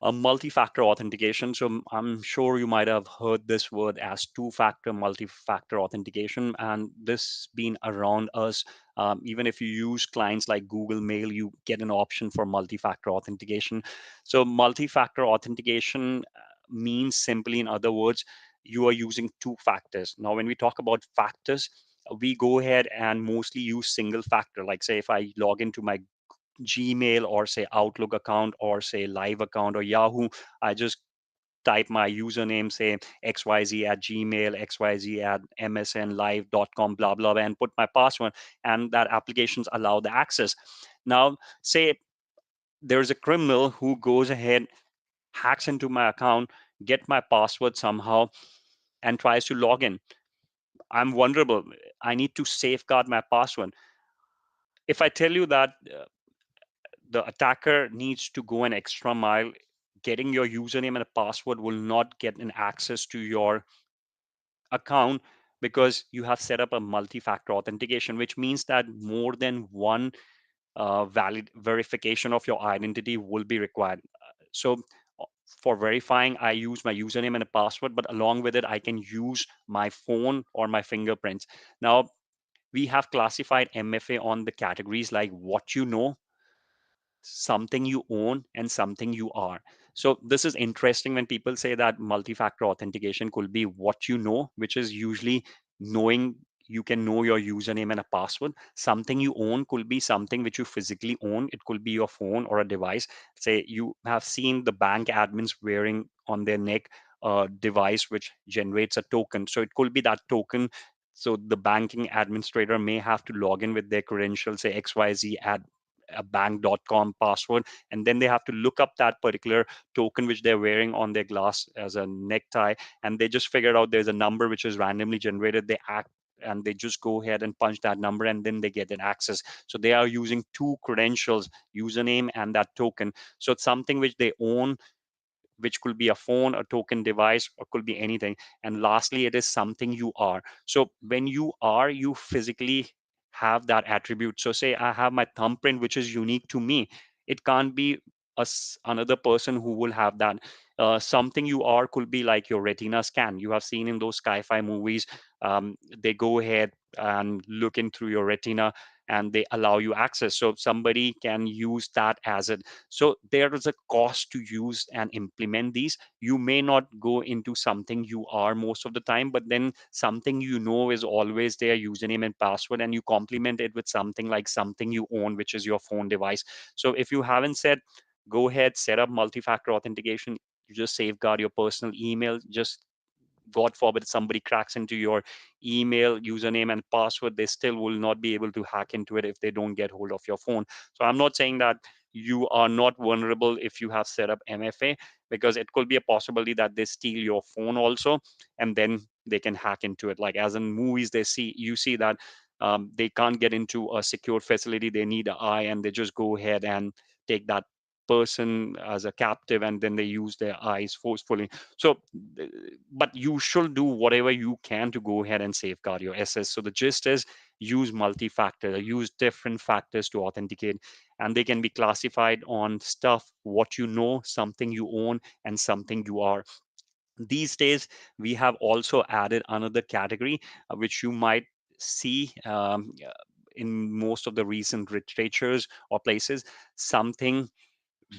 A multi-factor authentication. So I'm sure you might have heard this word as two-factor multi-factor authentication, and this been around us. Even if you use clients like Google Mail, you get an option for multi-factor authentication. So multi-factor authentication means simply, in other words, you are using two factors. Now, when we talk about factors, we go ahead and mostly use single factor. Like say, if I log into my Gmail or say Outlook account or say Live account or Yahoo, I just type my username, say XYZ at Gmail, XYZ at msnlive.com, blah, blah, and put my password, and that applications allow the access. Now, say there's a criminal who goes ahead, hacks into my account, get my password somehow, and tries to log in. I'm vulnerable. I need to safeguard my password. If I tell you that the attacker needs to go an extra mile. Getting your username and a password will not get an access to your account because you have set up a multi-factor authentication, which means that more than one valid verification of your identity will be required. So for verifying, I use my username and a password, but along with it, I can use my phone or my fingerprints. Now, we have classified MFA on the categories like what you know, something you own, and something you are. So this is interesting when people say that multi-factor authentication could be what you know, which is usually knowing you can know your username and a password. Something you own could be something which you physically own. It could be your phone or a device. Say you have seen the bank admins wearing on their neck a device which generates a token. So it could be that token. So the banking administrator may have to log in with their credentials, say XYZ at a bank.com password, and then they have to look up that particular token which they're wearing on their glass as a necktie, and they just figured out there's a number which is randomly generated. They act and they just go ahead and punch that number and then they get an access. So they are using two credentials, username and that token. So it's something which they own, which could be a phone, a token device, or could be anything. And lastly, it is something you are. So when you are, you physically have that attribute. So say I have my thumbprint, which is unique to me. It can't be another person who will have that. Something you are could be like your retina scan. You have seen in those sci-fi movies, they go ahead and look in through your retina and they allow you access. So somebody can use that as a, so there is a cost to use and implement these. You may not go into something you are most of the time, but then something you know is always there, username and password, and you complement it with something like something you own, which is your phone device. So if you haven't said, go ahead, set up multi-factor authentication. You just safeguard your personal email. Just God forbid somebody cracks into your email, username, and password, they still will not be able to hack into it if they don't get hold of your phone. So I'm not saying that you are not vulnerable if you have set up MFA, because it could be a possibility that they steal your phone also, and then they can hack into it. Like as in movies, you see that they can't get into a secure facility. They need an eye, and they just go ahead and take that person as a captive, and then they use their eyes forcefully. So but you should do whatever you can to go ahead and safeguard your SS. So the gist is use multi-factor, use different factors to authenticate, and they can be classified on stuff, what you know, something you own, and something you are. These days, we have also added another category which you might see. in most of the recent literatures or places, something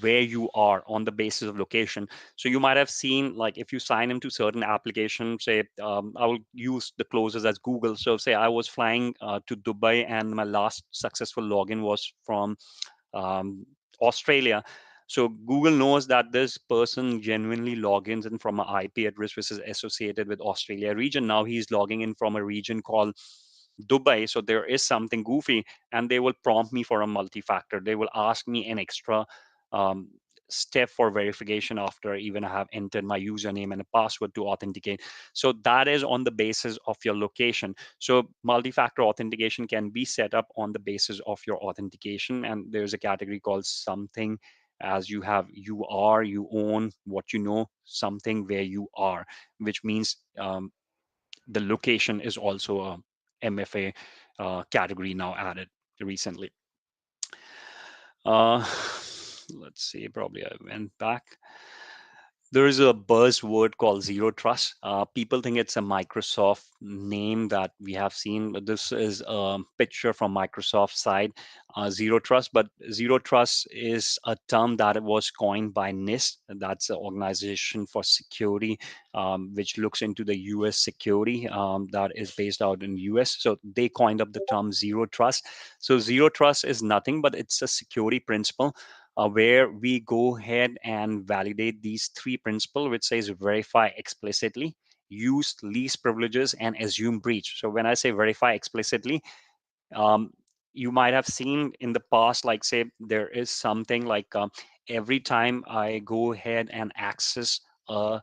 where you are on the basis of location. So you might have seen, like, if you sign into certain applications, say, I will use the closest as Google. So say I was flying to Dubai, and my last successful login was from um, Australia. So Google knows that this person genuinely logins in from an IP address which is associated with Australia region. Now he's logging in from a region called Dubai. So there is something goofy, and they will prompt me for a multi-factor. They will ask me an extra um, step for verification after even I have entered my username and a password to authenticate. So that is on the basis of your location. So multi-factor authentication can be set up on the basis of your authentication, and there's a category called something, as you have, you are, you own, what you know, something where you are, which means the location is also a MFA category now added recently. Uh, let's see, probably I went back. There is a buzzword called zero trust. People think it's a Microsoft name that we have seen, but this is a picture from Microsoft side. Zero trust, but zero trust is a term that was coined by NIST. That's an organization for security, which looks into the U.S. security that is based out in U.S. So they coined up the term zero trust. So zero trust is nothing but it's a security principle where we go ahead and validate these three principles, which says verify explicitly, use least privileges, and assume breach. So when I say verify explicitly, um, you might have seen in the past, like say there is something like every time I go ahead and access a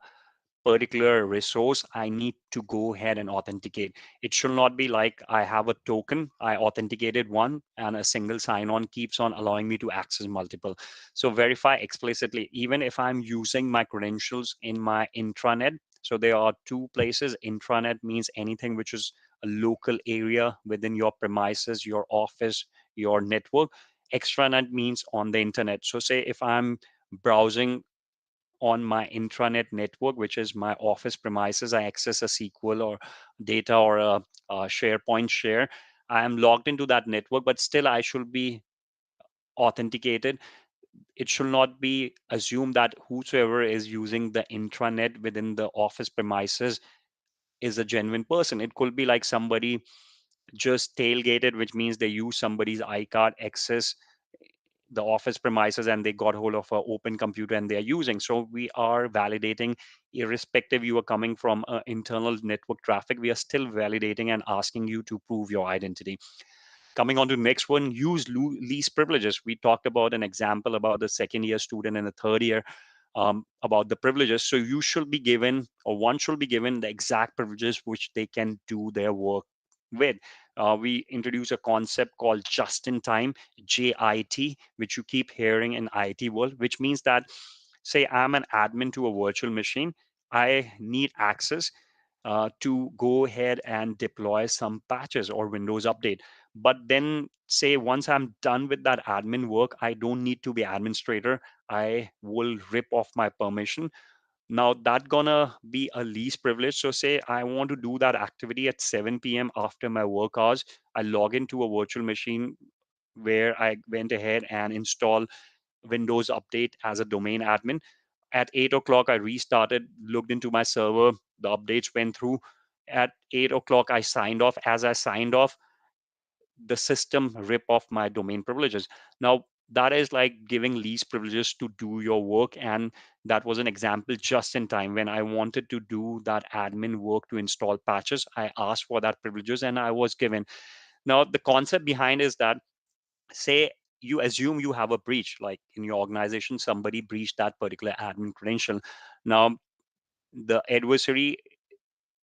particular resource, I need to go ahead and authenticate. It should not be like I have a token, I authenticated one, and a single sign on keeps on allowing me to access multiple. So verify explicitly, even if I'm using my credentials in my intranet. So there are two places. Intranet means anything which is a local area within your premises, your office, your network. Extranet means on the internet. So say if I'm browsing on my intranet network, which is my office premises, I access a SQL or data or a SharePoint share. I am logged into that network, but still I should be authenticated. It should not be assumed that whosoever is using the intranet within the office premises is a genuine person. It could be like somebody just tailgated, which means they use somebody's iCard access the office premises and they got hold of an open computer and they're using. So we are validating, irrespective you are coming from internal network traffic, we are still validating and asking you to prove your identity. Coming on to the next one, use lease privileges. We talked about an example about the second year student and the third year about the privileges. So you should be given, or one should be given, the exact privileges which they can do their work with. We introduce a concept called just in time, JIT, which you keep hearing in IT world, which means that, say, I'm an admin to a virtual machine. I need access to go ahead and deploy some patches or Windows update. But then, say, once I'm done with that admin work, I don't need to be administrator. I will rip off my permission. Now that gonna be a lease privilege. So say I want to do that activity at 7 p.m. after my work hours. I log into a virtual machine where I went ahead and install Windows Update as a domain admin. At 8 o'clock, I restarted, looked into my server, the updates went through. At 8 o'clock, I signed off. As I signed off, the system rip off my domain privileges. Now, that is like giving least privileges to do your work. And that was an example just in time when I wanted to do that admin work to install patches. I asked for that privileges and I was given. Now, the concept behind is that, say you assume you have a breach, like in your organization somebody breached that particular admin credential. Now the adversary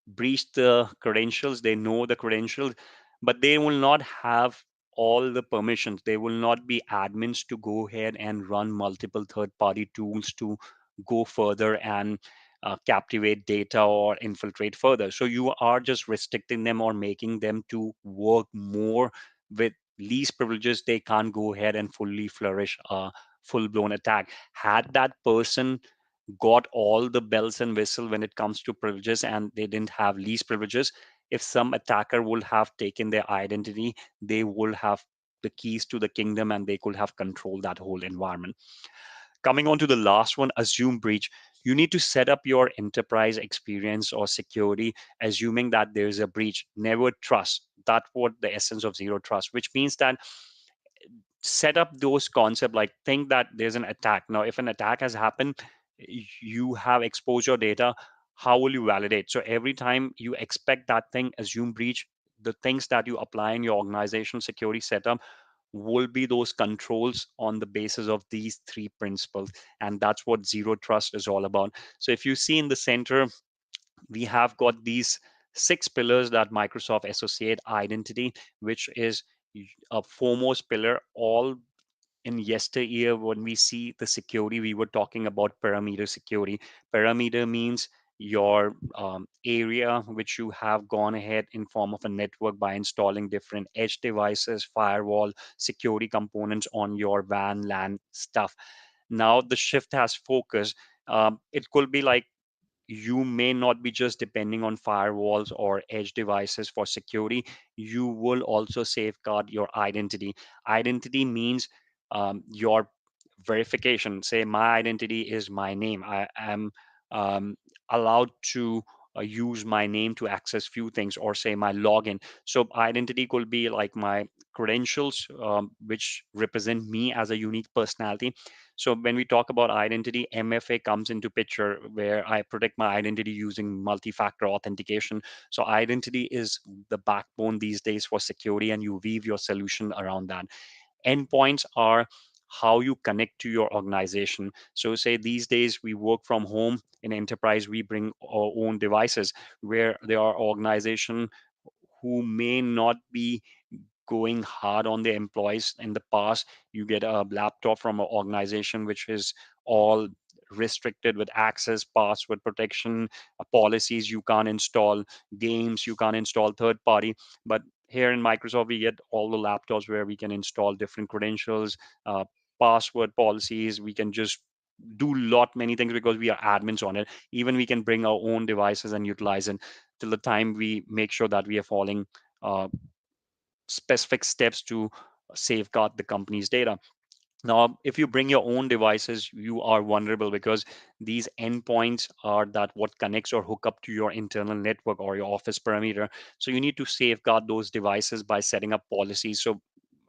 breached the credentials, they know the credentials, but they will not have all the permissions. They will not be admins to go ahead and run multiple third party tools to go further and captivate data or infiltrate further. So you are just restricting them or making them to work more with least privileges. They can't go ahead and fully flourish a full blown attack. Had that person got all the bells and whistle when it comes to privileges and they didn't have least privileges, if some attacker would have taken their identity, they would have the keys to the kingdom and they could have controlled that whole environment. Coming on to the last one, assume breach. You need to set up your enterprise experience or security, assuming that there is a breach. Never trust. That's what the essence of zero trust, which means that set up those concepts, like think that there's an attack. Now if an attack has happened, you have exposed your data, how will you validate? So every time you expect that thing, assume breach, the things that you apply in your organizational security setup will be those controls on the basis of these three principles. And that's what zero trust is all about. So if you see in the center, we have got these six pillars that Microsoft associate identity, which is a foremost pillar. All in yesteryear, when we see the security, we were talking about perimeter security. Perimeter means your area which you have gone ahead in form of a network by installing different edge devices, firewall, security components on your WAN, LAN stuff. Now the shift has focus. It could be like you may not be just depending on firewalls or edge devices for security. You will also safeguard your identity. Identity means your verification. Say my identity is my name. I am um, allowed to use my name to access few things, or say my login. So identity could be like my credentials, which represent me as a unique personality. So when we talk about identity, MFA comes into picture, where I protect my identity using multi-factor authentication. So identity is the backbone these days for security, and you weave your solution around that. Endpoints are how you connect to your organization. So say these days we work from home. In enterprise, we bring our own devices, where there are organization who may not be going hard on the employees. In the past, you get a laptop from an organization which is all restricted with access, password protection, policies you can't install, games you can't install, third party. But here in Microsoft, we get all the laptops where we can install different credentials, uh, password policies. We can just do lot many things because we are admins on it. Even we can bring our own devices and utilize it till the time we make sure that we are following uh, specific steps to safeguard the company's data. Now, if you bring your own devices, you are vulnerable, because these endpoints are that what connects or hook up to your internal network or your office perimeter. So you need to safeguard those devices by setting up policies. So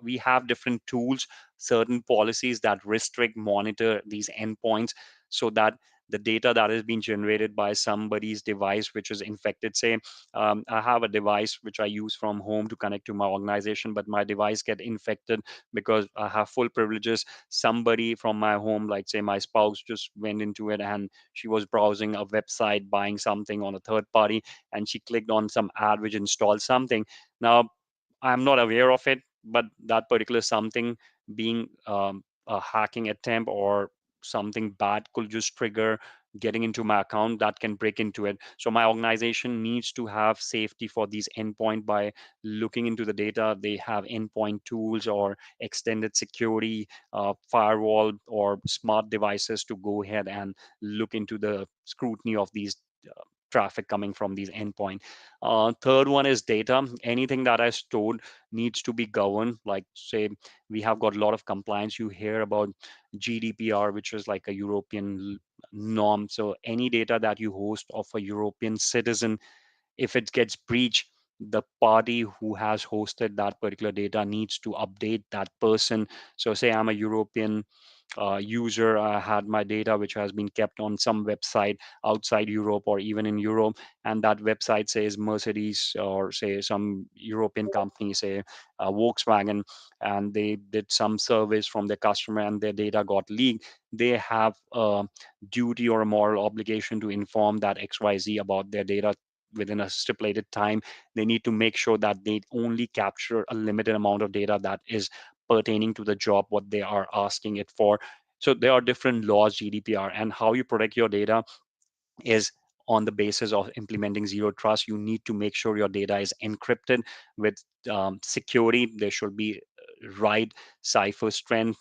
we have different tools, certain policies that restrict, monitor these endpoints, so that the data that is being generated by somebody's device which is infected. Say I have a device which I use from home to connect to my organization, but my device get infected because I have full privileges. Somebody from my home, like say my spouse, just went into it and she was browsing a website, buying something on a third party, and she clicked on some ad which installed something. Now I'm not aware of it, but that particular something being a hacking attempt or something bad could just trigger getting into my account that can break into it. So my organization needs to have safety for these endpoint by looking into the data. They have endpoint tools or extended security, firewall or smart devices to go ahead and look into the scrutiny of these traffic coming from these endpoint. Third one is data. Anything that I stored needs to be governed. Like say we have got a lot of compliance. You hear about GDPR, which is like a European norm. So any data that you host of a European citizen, if it gets breached, the party who has hosted that particular data needs to update that person. So say I'm a European user, I had my data which has been kept on some website outside Europe or even in Europe, and that website says Mercedes or say some European company, say Volkswagen, and they did some service from their customer and their data got leaked. They have a duty or a moral obligation to inform that XYZ about their data within a stipulated time. They need to make sure that they only capture a limited amount of data that is pertaining to the job what they are asking it for. So there are different laws, GDPR, and how you protect your data is on the basis of implementing zero trust. You need to make sure your data is encrypted with security. There should be right cipher strength,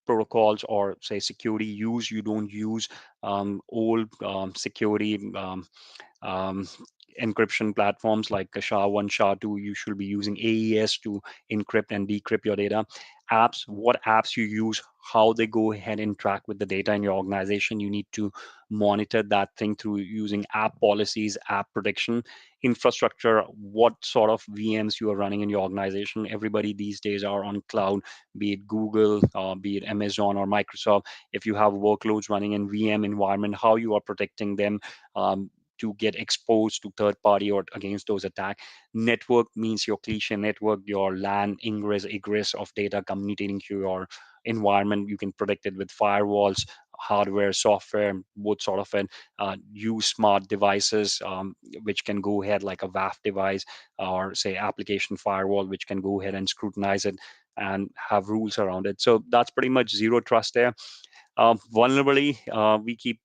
protocols, or say security use. You don't use old security um, encryption platforms like SHA-1, SHA-2. You should be using AES to encrypt and decrypt your data. Apps, what apps you use, how they go ahead and interact with the data in your organization. You need to monitor that thing through using app policies, app protection. Infrastructure, what sort of VMs you are running in your organization. Everybody these days are on cloud, be it Google, be it Amazon or Microsoft. If you have workloads running in VM environment, how you are protecting them to get exposed to third party or against those attacks. Network means your cliche network, your LAN, ingress, egress of data communicating to your environment. You can protect it with firewalls, hardware, software, both sort of it. Use smart devices, which can go ahead like a WAF device or say application firewall, which can go ahead and scrutinize it and have rules around it. So that's pretty much zero trust there. Vulnerability, we keep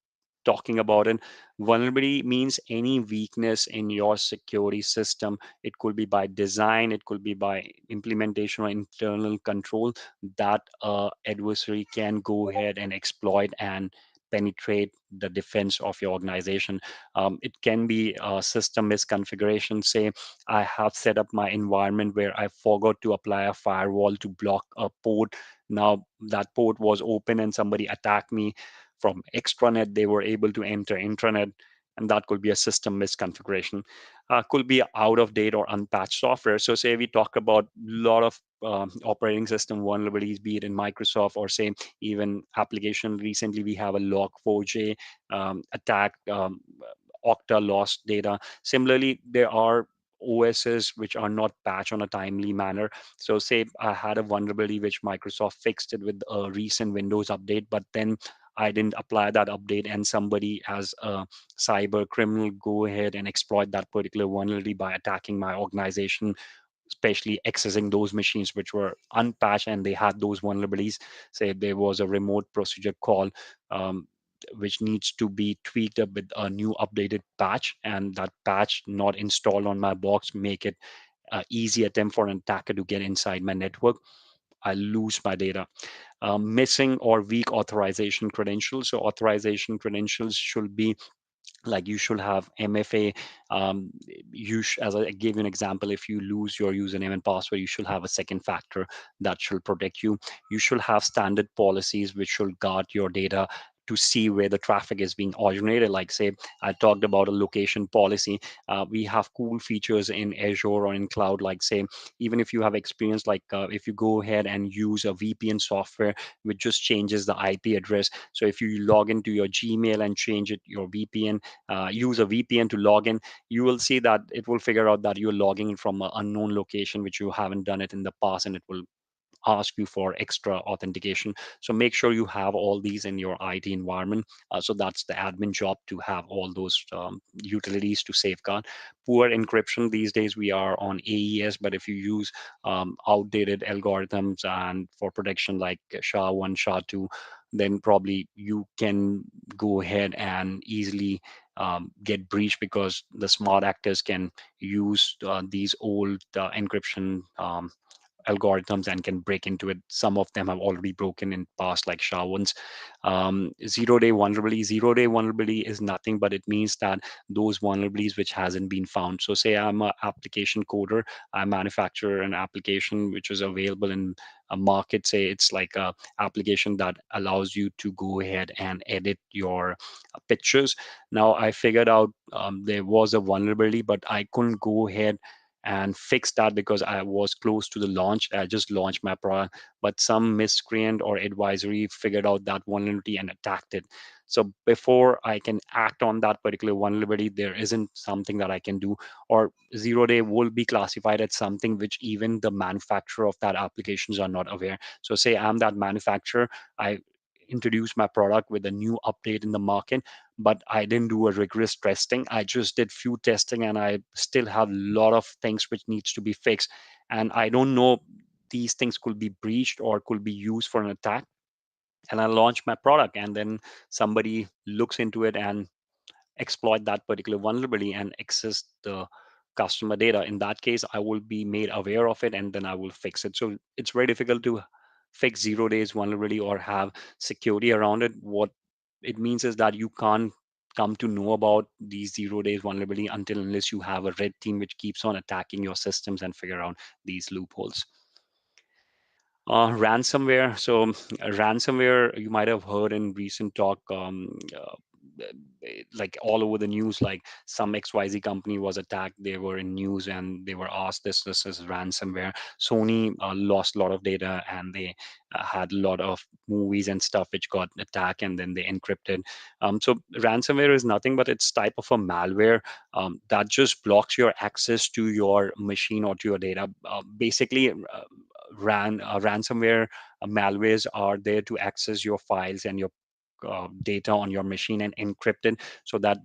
talking about it. Vulnerability means any weakness in your security system. It could be by design, it could be by implementation or internal control that adversary can go ahead and exploit and penetrate the defense of your organization. It can be a system misconfiguration. Say, I have set up my environment where I forgot to apply a firewall to block a port. Now that port was open and somebody attacked me from extranet. They were able to enter intranet, and that could be a system misconfiguration. Could be out of date or unpatched software. So say we talk about a lot of operating system vulnerabilities, be it in Microsoft or say even application. Recently, we have a Log4j attack. Okta lost data. Similarly, there are OSs which are not patched on a timely manner. So say I had a vulnerability which Microsoft fixed it with a recent Windows update, but then I didn't apply that update and somebody as a cyber criminal go ahead and exploit that particular vulnerability by attacking my organization, especially accessing those machines which were unpatched and they had those vulnerabilities. Say there was a remote procedure call um, which needs to be tweaked up with a new updated patch, and that patch not installed on my box make it easy attempt for an attacker to get inside my network. I lose my data. Missing or weak authorization credentials. So authorization credentials should be like you should have MFA. um, as I gave you an example, if you lose your username and password, you should have a second factor that should protect you. You should have standard policies which should guard your data to see where the traffic is being originated. Like say I talked about a location policy. We have cool features in Azure or in cloud, like say even if you have experience, like if you go ahead and use a VPN software which just changes the IP address. So if you log into your Gmail and change it your VPN, use a VPN to log in, you will see that it will figure out that you're logging in from an unknown location, which you haven't done it in the past, and it will ask you for extra authentication. So make sure you have all these in your IT environment. So that's the admin job to have all those utilities to safeguard. Poor encryption. These days we are on AES, but if you use outdated algorithms and for protection like SHA-1, SHA-2, then probably you can go ahead and easily get breached because the smart actors can use these old encryption algorithms and can break into it. Some of them have already broken in past, like SHA-1s. Zero-day vulnerability. Zero-day vulnerability is nothing, but it means that those vulnerabilities which hasn't been found. So say I'm an application coder, I manufacture an application which is available in a market. Say it's like a application that allows you to go ahead and edit your pictures. Now I figured out there was a vulnerability, but I couldn't go ahead and fix that because I was close to the launch. I just launched my product, but some miscreant or advisory figured out that vulnerability and attacked it. So before I can act on that particular vulnerability, there isn't something that I can do, or zero day will be classified as something which even the manufacturer of that applications are not aware. So say I'm that manufacturer, I introduce my product with a new update in the market, but I didn't do a rigorous testing. I just did few testing and I still have a lot of things which needs to be fixed. And I don't know, these things could be breached or could be used for an attack. And I launch my product and then somebody looks into it and exploit that particular vulnerability and access the customer data. In that case, I will be made aware of it and then I will fix it. So it's very difficult to fix zero days vulnerability or have security around it. What it means is that you can't come to know about these 0 days vulnerability until unless you have a red team which keeps on attacking your systems and figure out these loopholes. Ransomware. So, ransomware, you might have heard in recent talk, like all over the news, like some XYZ company was attacked. They were in news and they were asked this is ransomware. Sony lost a lot of data and they had a lot of movies and stuff which got attacked and then they encrypted. So ransomware is nothing but it's type of a malware that just blocks your access to your machine or to your data. Basically, ransomware malwares are there to access your files and your data on your machine and encrypt it so that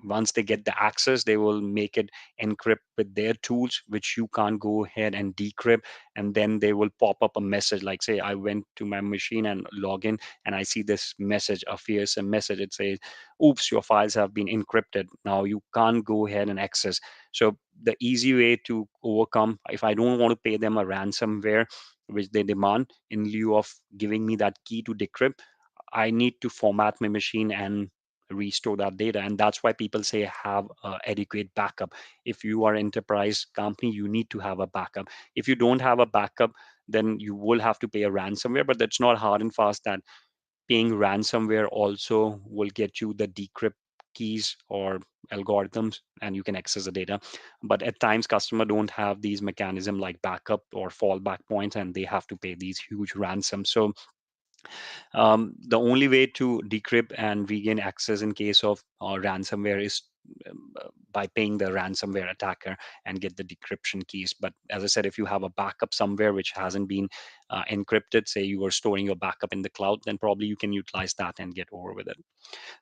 once they get the access, they will make it encrypt with their tools, which you can't go ahead and decrypt. And then they will pop up a message like, say, I went to my machine and log in, and I see this message, a fearsome message. It says, oops, your files have been encrypted. Now you can't go ahead and access. So the easy way to overcome, if I don't want to pay them a ransomware, which they demand, in lieu of giving me that key to decrypt, I need to format my machine and restore that data. And that's why people say have adequate backup. If you are enterprise company, you need to have a backup. If you don't have a backup, then you will have to pay a ransomware, but that's not hard and fast that paying ransomware also will get you the decrypt keys or algorithms and you can access the data. But at times customer don't have these mechanism like backup or fallback points and they have to pay these huge ransoms. So the only way to decrypt and regain access in case of ransomware is by paying the ransomware attacker and get the decryption keys. But as I said, if you have a backup somewhere which hasn't been encrypted, say you are storing your backup in the cloud, then probably you can utilize that and get over with it.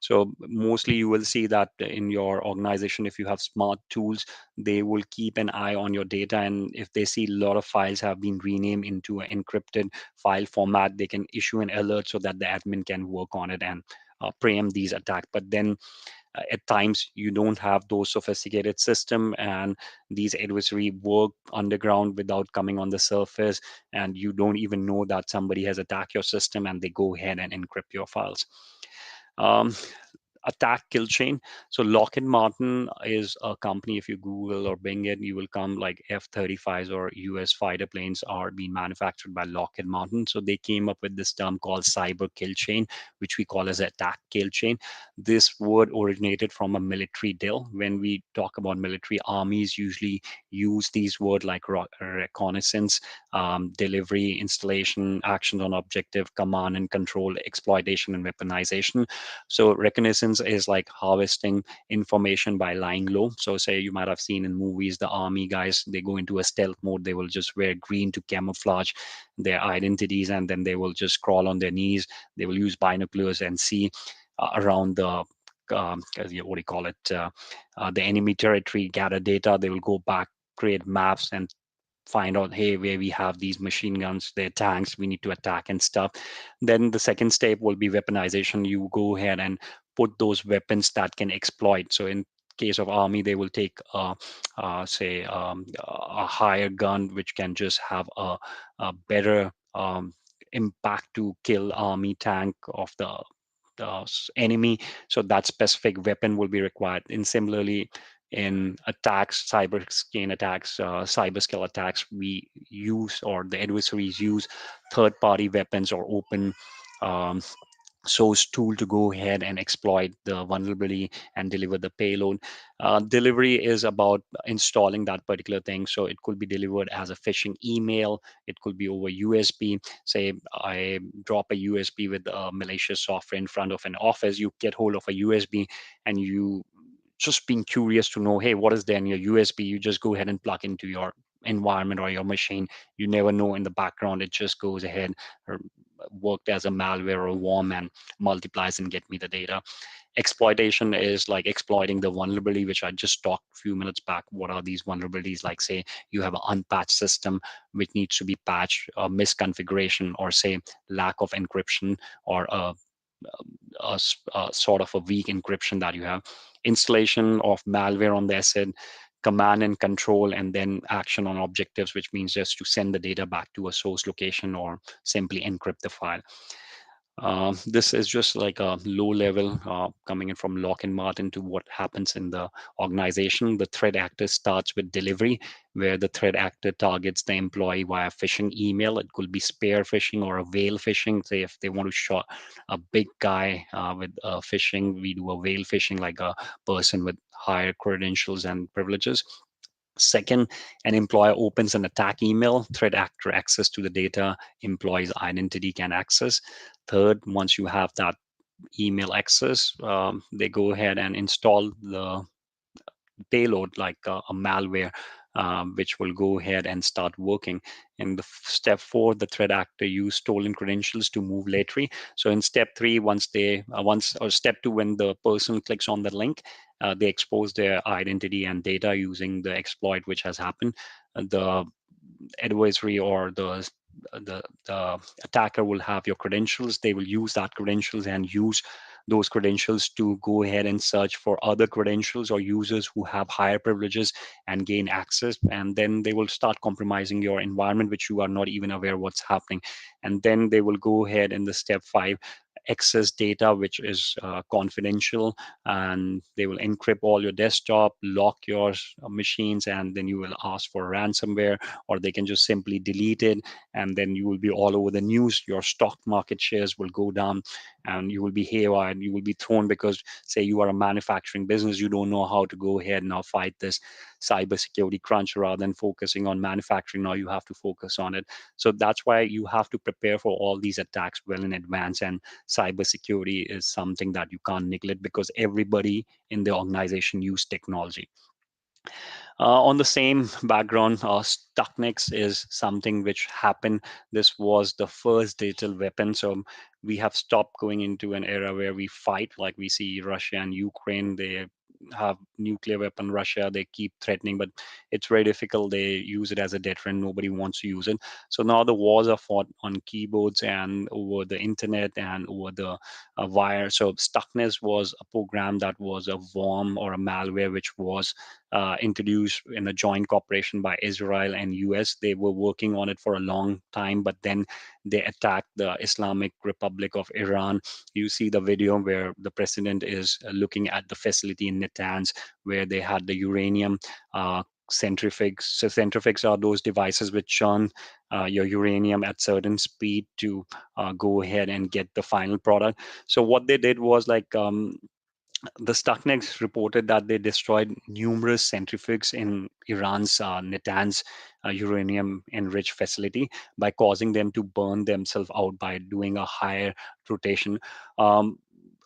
So mostly you will see that in your organization, if you have smart tools, they will keep an eye on your data. And if they see a lot of files have been renamed into an encrypted file format, they can issue an alert so that the admin can work on it and preempt these attacks. But then at times you don't have those sophisticated system and these adversary work underground without coming on the surface, and you don't even know that somebody has attacked your system and they go ahead and encrypt your files. um, Attack kill chain. So Lockheed Martin is a company. If you Google or Bing it, you will come like F-35s or US fighter planes are being manufactured by Lockheed Martin. So they came up with this term called cyber kill chain, which we call as attack kill chain. This word originated from a military drill. When we talk about military, armies usually use these words like reconnaissance, delivery, installation, actions on objective, command and control, exploitation, and weaponization. So reconnaissance is like harvesting information by lying low. So say you might have seen in movies, the army guys, they go into a stealth mode. They will just wear green to camouflage their identities, and then they will just crawl on their knees. They will use binoculars and see around the what do you call it, the enemy territory, gather data. They will go back, create maps, and find out, hey, where we have these machine guns, their tanks, we need to attack and stuff. Then the second step will be weaponization. You go ahead and put those weapons that can exploit. So in case of army, they will take say a higher gun which can just have a better impact to kill army tank of the enemy. So that specific weapon will be required. And similarly, in attacks, cyber skin attacks, cyber skill attacks, we use, or the adversaries use, third-party weapons or open um, source tool to go ahead and exploit the vulnerability and deliver the payload. Delivery is about installing that particular thing. So it could be delivered as a phishing email. It could be over USB. Say I drop a USB with malicious software in front of an office. You get hold of a USB and you just being curious to know, hey, what is there in your USB? You just go ahead and plug into your environment or your machine. You never know in the background. It just goes ahead or worked as a malware or a worm and multiplies and get me the data. Exploitation is like exploiting the vulnerability, which I just talked a few minutes back. What are these vulnerabilities? Like say you have an unpatched system which needs to be patched, a misconfiguration, or say lack of encryption, or a sort of a weak encryption that you have, installation of malware on the asset, command and control, and then action on objectives, which means just to send the data back to a source location or simply encrypt the file. This is just like a low level coming in from Lockheed Martin to what happens in the organization. The threat actor starts with delivery, where the threat actor targets the employee via phishing email. It could be spear phishing or a whale phishing. Say if they want to shot a big guy with phishing, we do a whale phishing, like a person with higher credentials and privileges. Second, an employer opens an attack email, threat actor access to the data employee's identity can access. Third, once you have that email access, they go ahead and install the payload like a malware, which will go ahead and start working. In the step four, the threat actor use stolen credentials to move laterally. So in step three, once or step two, when the person clicks on the link, they expose their identity and data using the exploit which has happened. The adversary or the attacker will have your credentials. They will use that credentials and use those credentials to go ahead and search for other credentials or users who have higher privileges and gain access. And then they will start compromising your environment, which you are not even aware what's happening. And then they will go ahead in the step five, access data which is confidential, and they will encrypt all your desktop, lock your machines, and then you will ask for ransomware, or they can just simply delete it, and then you will be all over the news. Your stock market shares will go down, and you will be haywire, and you will be thrown because, say, you are a manufacturing business, you don't know how to go ahead and now fight this cybersecurity crunch. Rather than focusing on manufacturing, now you have to focus on it. So that's why you have to prepare for all these attacks well in advance. And cybersecurity is something that you can't neglect because everybody in the organization use technology. On the same background, Stuxnet is something which happened. This was the first digital weapon. So we have stopped going into an era where we fight, like we see Russia and Ukraine. They have nuclear weapon. Russia, they keep threatening, but it's very difficult. They use it as a deterrent. Nobody wants to use it. So now the wars are fought on keyboards and over the internet and over the wire. So Stuxnet was a program that was a worm or a malware which was introduced in a joint cooperation by Israel and US. They were working on it for a long time, but then they attacked the Islamic Republic of Iran. You see the video where the president is looking at the facility in Natanz where they had the uranium centrifuges. So centrifuges are those devices which churn your uranium at certain speed to go ahead and get the final product. So what they did was like the Stuxnet reported that they destroyed numerous centrifuges in Iran's Natanz uranium-enriched facility by causing them to burn themselves out by doing a higher rotation. Um,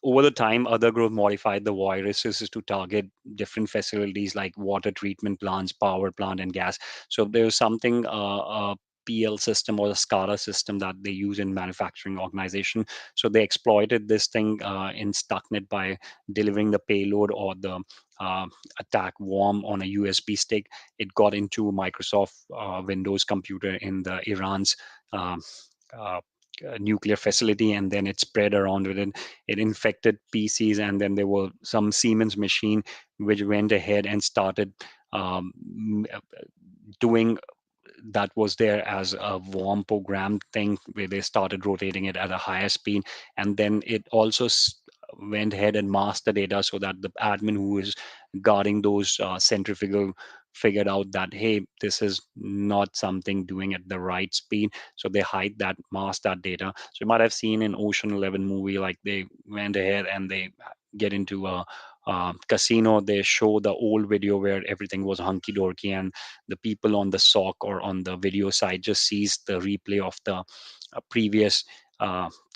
Over the time, other groups modified the viruses to target different facilities like water treatment plants, power plant, and gas. So there's something PL system or the SCADA system that they use in manufacturing organization. So they exploited this thing in Stuxnet by delivering the payload or the uh, attack worm on a USB stick. It got into Microsoft Windows computer in the Iran's um, uh, nuclear facility, and then it spread around with it. It infected PCs, and then there were some Siemens machine which went ahead and started um, doing that was there as a warm program thing where they started rotating it at a higher speed, and then it also went ahead and masked the data so that the admin who is guarding those centrifugal figured out that, hey, this is not something doing at the right speed, so they hide that, mask that data. So you might have seen in Ocean 11 movie, like they went ahead and they get into a casino. They show the old video where everything was hunky dorky, and the people on the sock or on the video side just sees the replay of the previous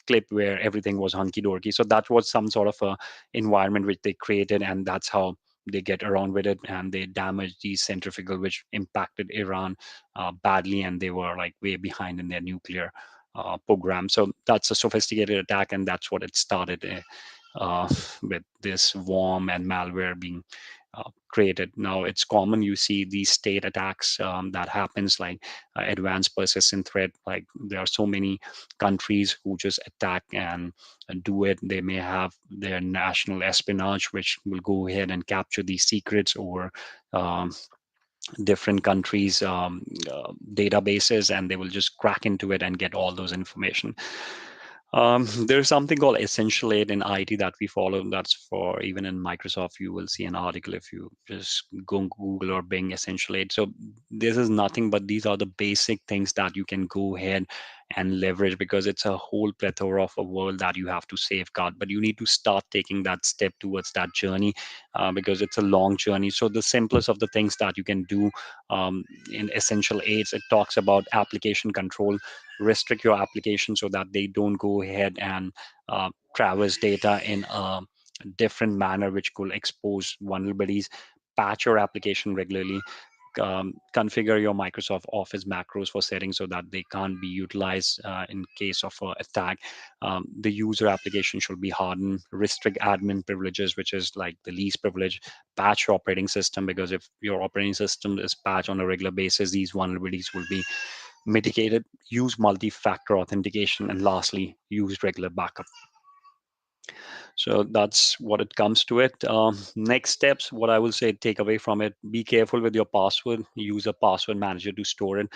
clip where everything was hunky dorky. So that was some sort of a environment which they created, and that's how they get around with it, and they damaged these centrifugal, which impacted Iran badly, and they were like way behind in their nuclear program. So that's a sophisticated attack, and that's what it started with this worm and malware being created. Now it's common, you see these state attacks that happens, like advanced persistent threat. Like there are so many countries who just attack and do it. They may have their national espionage, which will go ahead and capture these secrets or um, different countries databases, and they will just crack into it and get all those information. There's something called Essential 8 in IT that we follow. That's for even in Microsoft, you will see an article if you just go on Google or Bing Essential 8. So this is nothing but these are the basic things that you can go ahead and leverage because it's a whole plethora of a world that you have to safeguard. But you need to start taking that step towards that journey because it's a long journey. So the simplest of the things that you can do in Essential 8, it talks about application control. Restrict your application so that they don't go ahead and traverse data in a different manner which could expose vulnerabilities. Patch your application regularly. Configure your Microsoft Office macros for settings so that they can't be utilized in case of an attack. The user application should be hardened. Restrict admin privileges, which is like the lease privilege. Patch your operating system because if your operating system is patched on a regular basis, these vulnerabilities will be mitigated. Use multi-factor authentication, and lastly, use regular backup. So that's what it comes to it. Next steps, what I will say, take away from it: be careful with your password. Use a password manager to store it.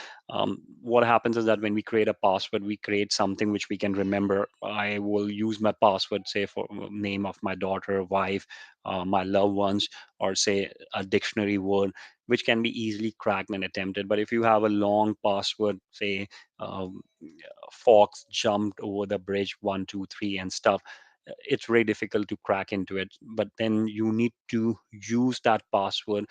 What happens is that when we create a password, we create something which we can remember. I will use my password, say for name of my daughter, wife, my loved ones, or say a dictionary word, which can be easily cracked and attempted. But if you have a long password, say um, fox jumped over the bridge 1 2 3 and stuff, it's very difficult to crack into it. But then you need to use that password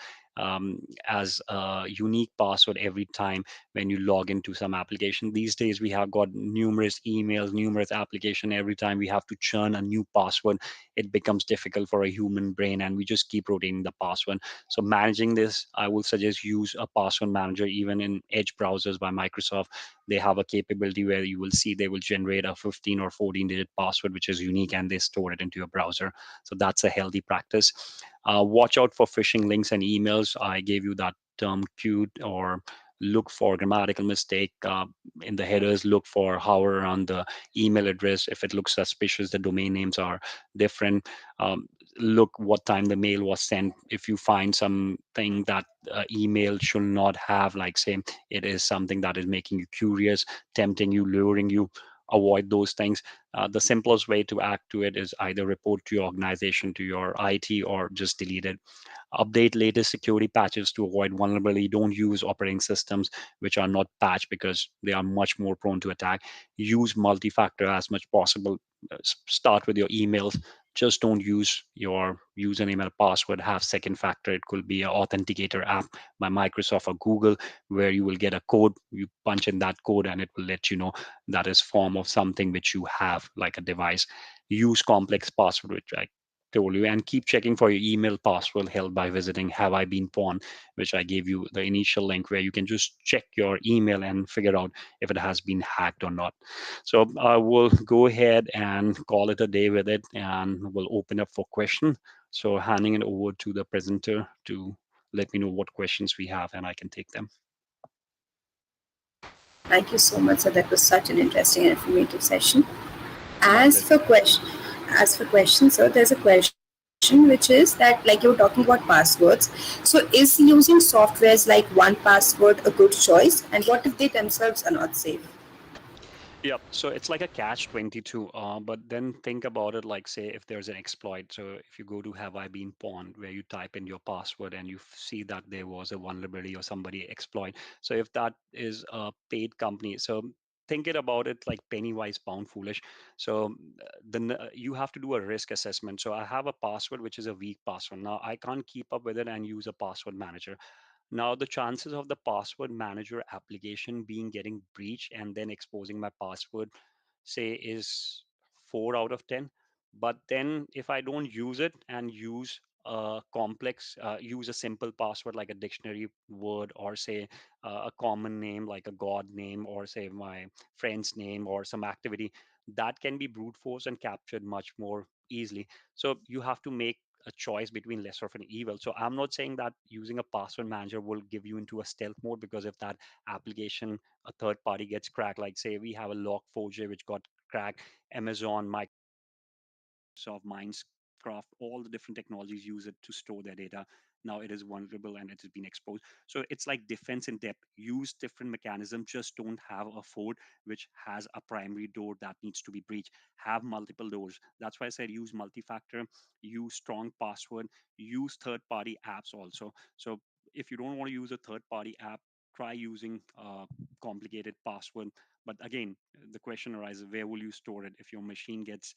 as a unique password every time when you log into some application. These days we have got numerous emails, numerous application. Every time we have to churn a new password, it becomes difficult for a human brain, and we just keep rotating the password. So managing this, I will suggest use a password manager. Even in Edge browsers by Microsoft, they have a capability where you will see they will generate a 15 or 14 digit password which is unique, and they store it into your browser. So that's a healthy practice. Watch out for phishing links and emails. I gave you that term cute, or look for grammatical mistake in the headers. Look for hover around the email address. If it looks suspicious, the domain names are different. Look what time the mail was sent. If you find something that email should not have, like say it is something that is making you curious, tempting you, luring you, avoid those things. The simplest way to act to it is either report to your organization, to your IT, or just delete it. Update latest security patches to avoid vulnerability. Don't use operating systems which are not patched because they are much more prone to attack. Use multi-factor as much possible. Start with your emails. Just don't use your username and password. Have second factor. It could be an authenticator app by Microsoft or Google, where you will get a code. You punch in that code and it will let you know that is form of something which you have, like a device. Use complex password, which I told you, and keep checking for your email password held by visiting Have I Been Pawned, which I gave you the initial link where you can just check your email and figure out if it has been hacked or not. So I will go ahead and call it a day with it, and we'll open up for question. So handing it over to the presenter to let me know what questions we have, and I can take them. Thank you so much. So that was such an interesting and informative session. My As pleasure. for question, as for questions, so there's a question which is that, like, you were talking about passwords. So is using softwares like 1Password a good choice? And what if they themselves are not safe? Yeah, so it's like a catch 22. But then think about it like, say, if there's an exploit. So if you go to Have I Been Pawned, where you type in your password and you see that there was a vulnerability or somebody exploit. So if that is a paid company, so think it about it like penny wise, pound foolish. So then you have to do a risk assessment. So I have a password which is a weak password. Now I can't keep up with it and use a password manager. Now, the chances of the password manager application being getting breached and then exposing my password, say, is 4 out of 10. But then if I don't use it and use a complex, use a simple password like a dictionary word, or say a common name like a god name, or say my friend's name or some activity, that can be brute force and captured much more easily. So you have to make a choice between lesser of an evil. So I'm not saying that using a password manager will give you into a stealth mode, because if that application, a third party, gets cracked, like say we have a Log4j which got cracked, Amazon, Microsoft, Minecraft, all the different technologies use it to store their data. now it is vulnerable and it has been exposed. So it's like defense in depth. Use different mechanisms, just don't have a fort which has a primary door that needs to be breached. Have multiple doors. That's why I said use multi-factor, use strong password, use third-party apps also. So if you don't want to use a third-party app, try using complicated password. But again, the question arises: where will you store it if your machine gets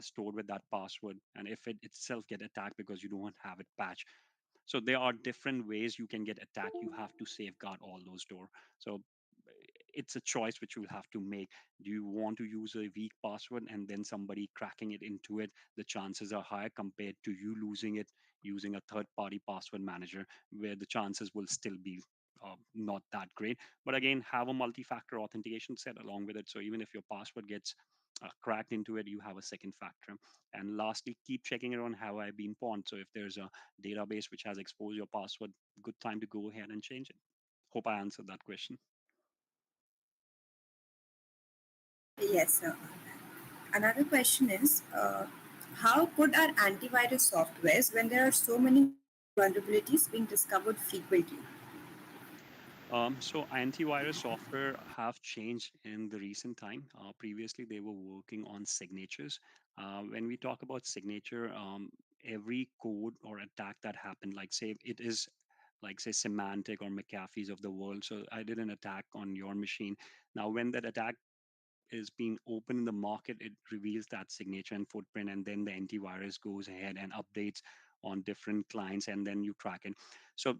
stored with that password, and if it itself get attacked because you don't have it patched? So there are different ways you can get attacked. You have to safeguard all those doors. So it's a choice which you'll have to make. Do you want to use a weak password and then somebody cracking it into it? The chances are higher compared to you losing it using a third party password manager, where the chances will still be not that great. But again, have a multi-factor authentication set along with it, so even if your password gets cracked into it, you have a second factor. And lastly, keep checking it on how I've been pawned. So if there's a database which has exposed your password, good time to go ahead and change it. Hope I answered that question. Yes, sir. Another question is, how good are antivirus softwares when there are so many vulnerabilities being discovered frequently? So antivirus software have changed in the recent time. Previously, they were working on signatures. When we talk about signature, every code or attack that happened, like say it is like say semantic or McAfee's of the world. So I did an attack on your machine. Now, when that attack is being open in the market, it reveals that signature and footprint, and then the antivirus goes ahead and updates on different clients, and then you track it. So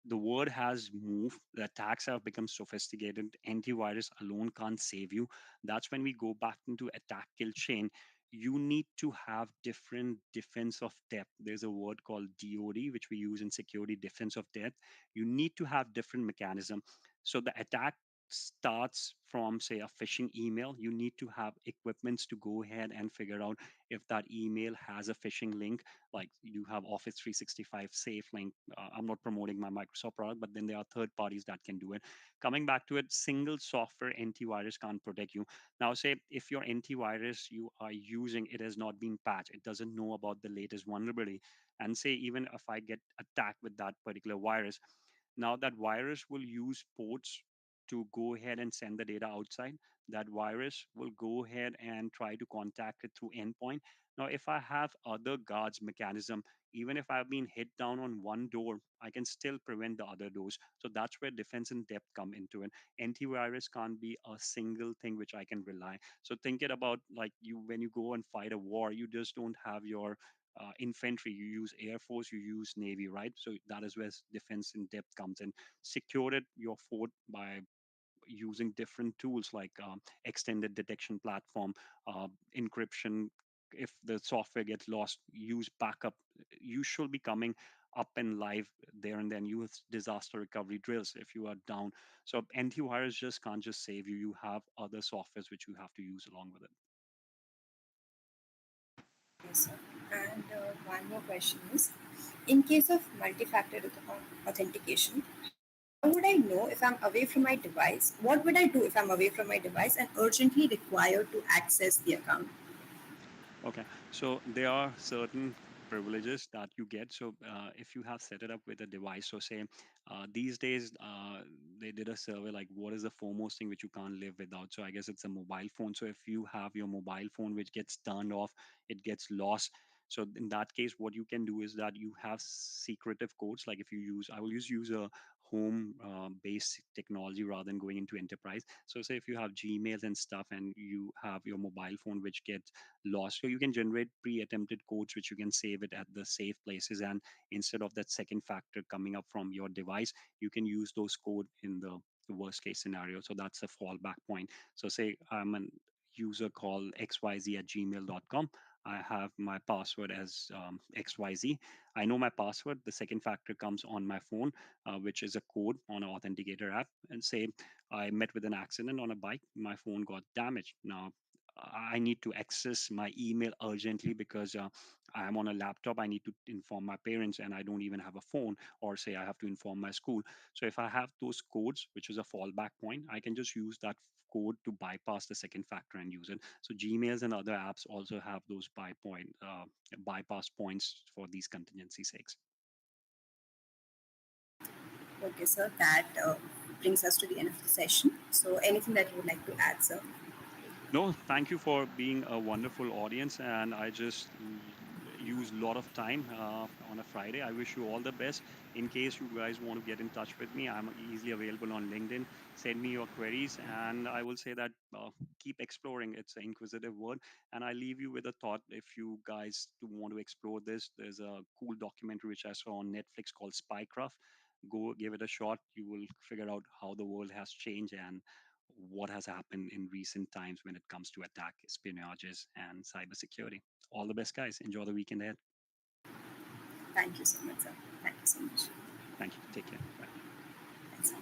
the word has moved. The attacks have become sophisticated. Antivirus alone can't save you. That's when we go back into attack kill chain. You need to have different defense of depth. There's a word called DOD, which we use in security, defense of depth. You need to have different mechanism. So the attack starts from say a phishing email. You need to have equipments to go ahead and figure out if that email has a phishing link, like you have Office 365 Safe Link. I'm not promoting my Microsoft product, but then there are third parties that can do it. Coming back to it, single software antivirus can't protect you. Now, say if your antivirus you are using it has not been patched, it doesn't know about the latest vulnerability, and say even if I get attacked with that particular virus, now that virus will use ports to go ahead and send the data outside. That virus will go ahead and try to contact it through endpoint. Now, if I have other guards mechanism, even if I've been hit down on one door, I can still prevent the other doors. So that's where defense in depth come into it. Antivirus can't be a single thing which I can rely. So think it about like you when you go and fight a war, you just don't have your infantry. You use air force, you use navy, right? So that is where defense in depth comes in. Secure it your fort by using different tools like extended detection platform, encryption. If the software gets lost, use backup. You should be coming up and live there, and then use disaster recovery drills if you are down. So antivirus just can't just save you. You have other softwares which you have to use along with it. Yes, sir. And one more question is, in case of multi-factor authentication, how would I know if I'm away from my device? What would I do if I'm away from my device and urgently required to access the account? Okay, so there are certain privileges that you get. So if you have set it up with a device, so say these days they did a survey like what is the foremost thing which you can't live without. So I guess it's a mobile phone. So if you have your mobile phone which gets turned off, it gets lost. So in that case, what you can do is that you have secretive codes. Like if you use, I will use a home based technology rather than going into enterprise. So say if you have Gmails and stuff and you have your mobile phone which gets lost. So you can generate pre-attempted codes which you can save it at the safe places, and instead of that second factor coming up from your device, you can use those code in the worst case scenario. So that's a fallback point. So say I'm a user called xyz at gmail.com. I have my password as XYZ. I know my password. The second factor comes on my phone, which is a code on an authenticator app. And say I met with an accident on a bike, my phone got damaged. Now I need to access my email urgently because I am on a laptop. I need to inform my parents, and I don't even have a phone, or say I have to inform my school. So if I have those codes, which is a fallback point, I can just use that code to bypass the second factor and use it. So Gmails and other apps also have those bypass points for these contingency sakes. Okay, sir, that brings us to the end of the session. So, anything that you would like to add, sir? No, thank you for being a wonderful audience. And I just use a lot of time on a Friday. I wish you all the best. In case you guys want to get in touch with me, I'm easily available on LinkedIn. Send me your queries, and I will say that keep exploring. It's an inquisitive word. And I leave you with a thought. If you guys do want to explore this, there's a cool documentary which I saw on Netflix called Spycraft. Go give it a shot. You will figure out how the world has changed and what has happened in recent times when it comes to attack, espionages, and cybersecurity. All the best, guys. Enjoy the weekend ahead. Thank you so much, sir. Thank you so much. Thank you. Take care. Bye. Thanks.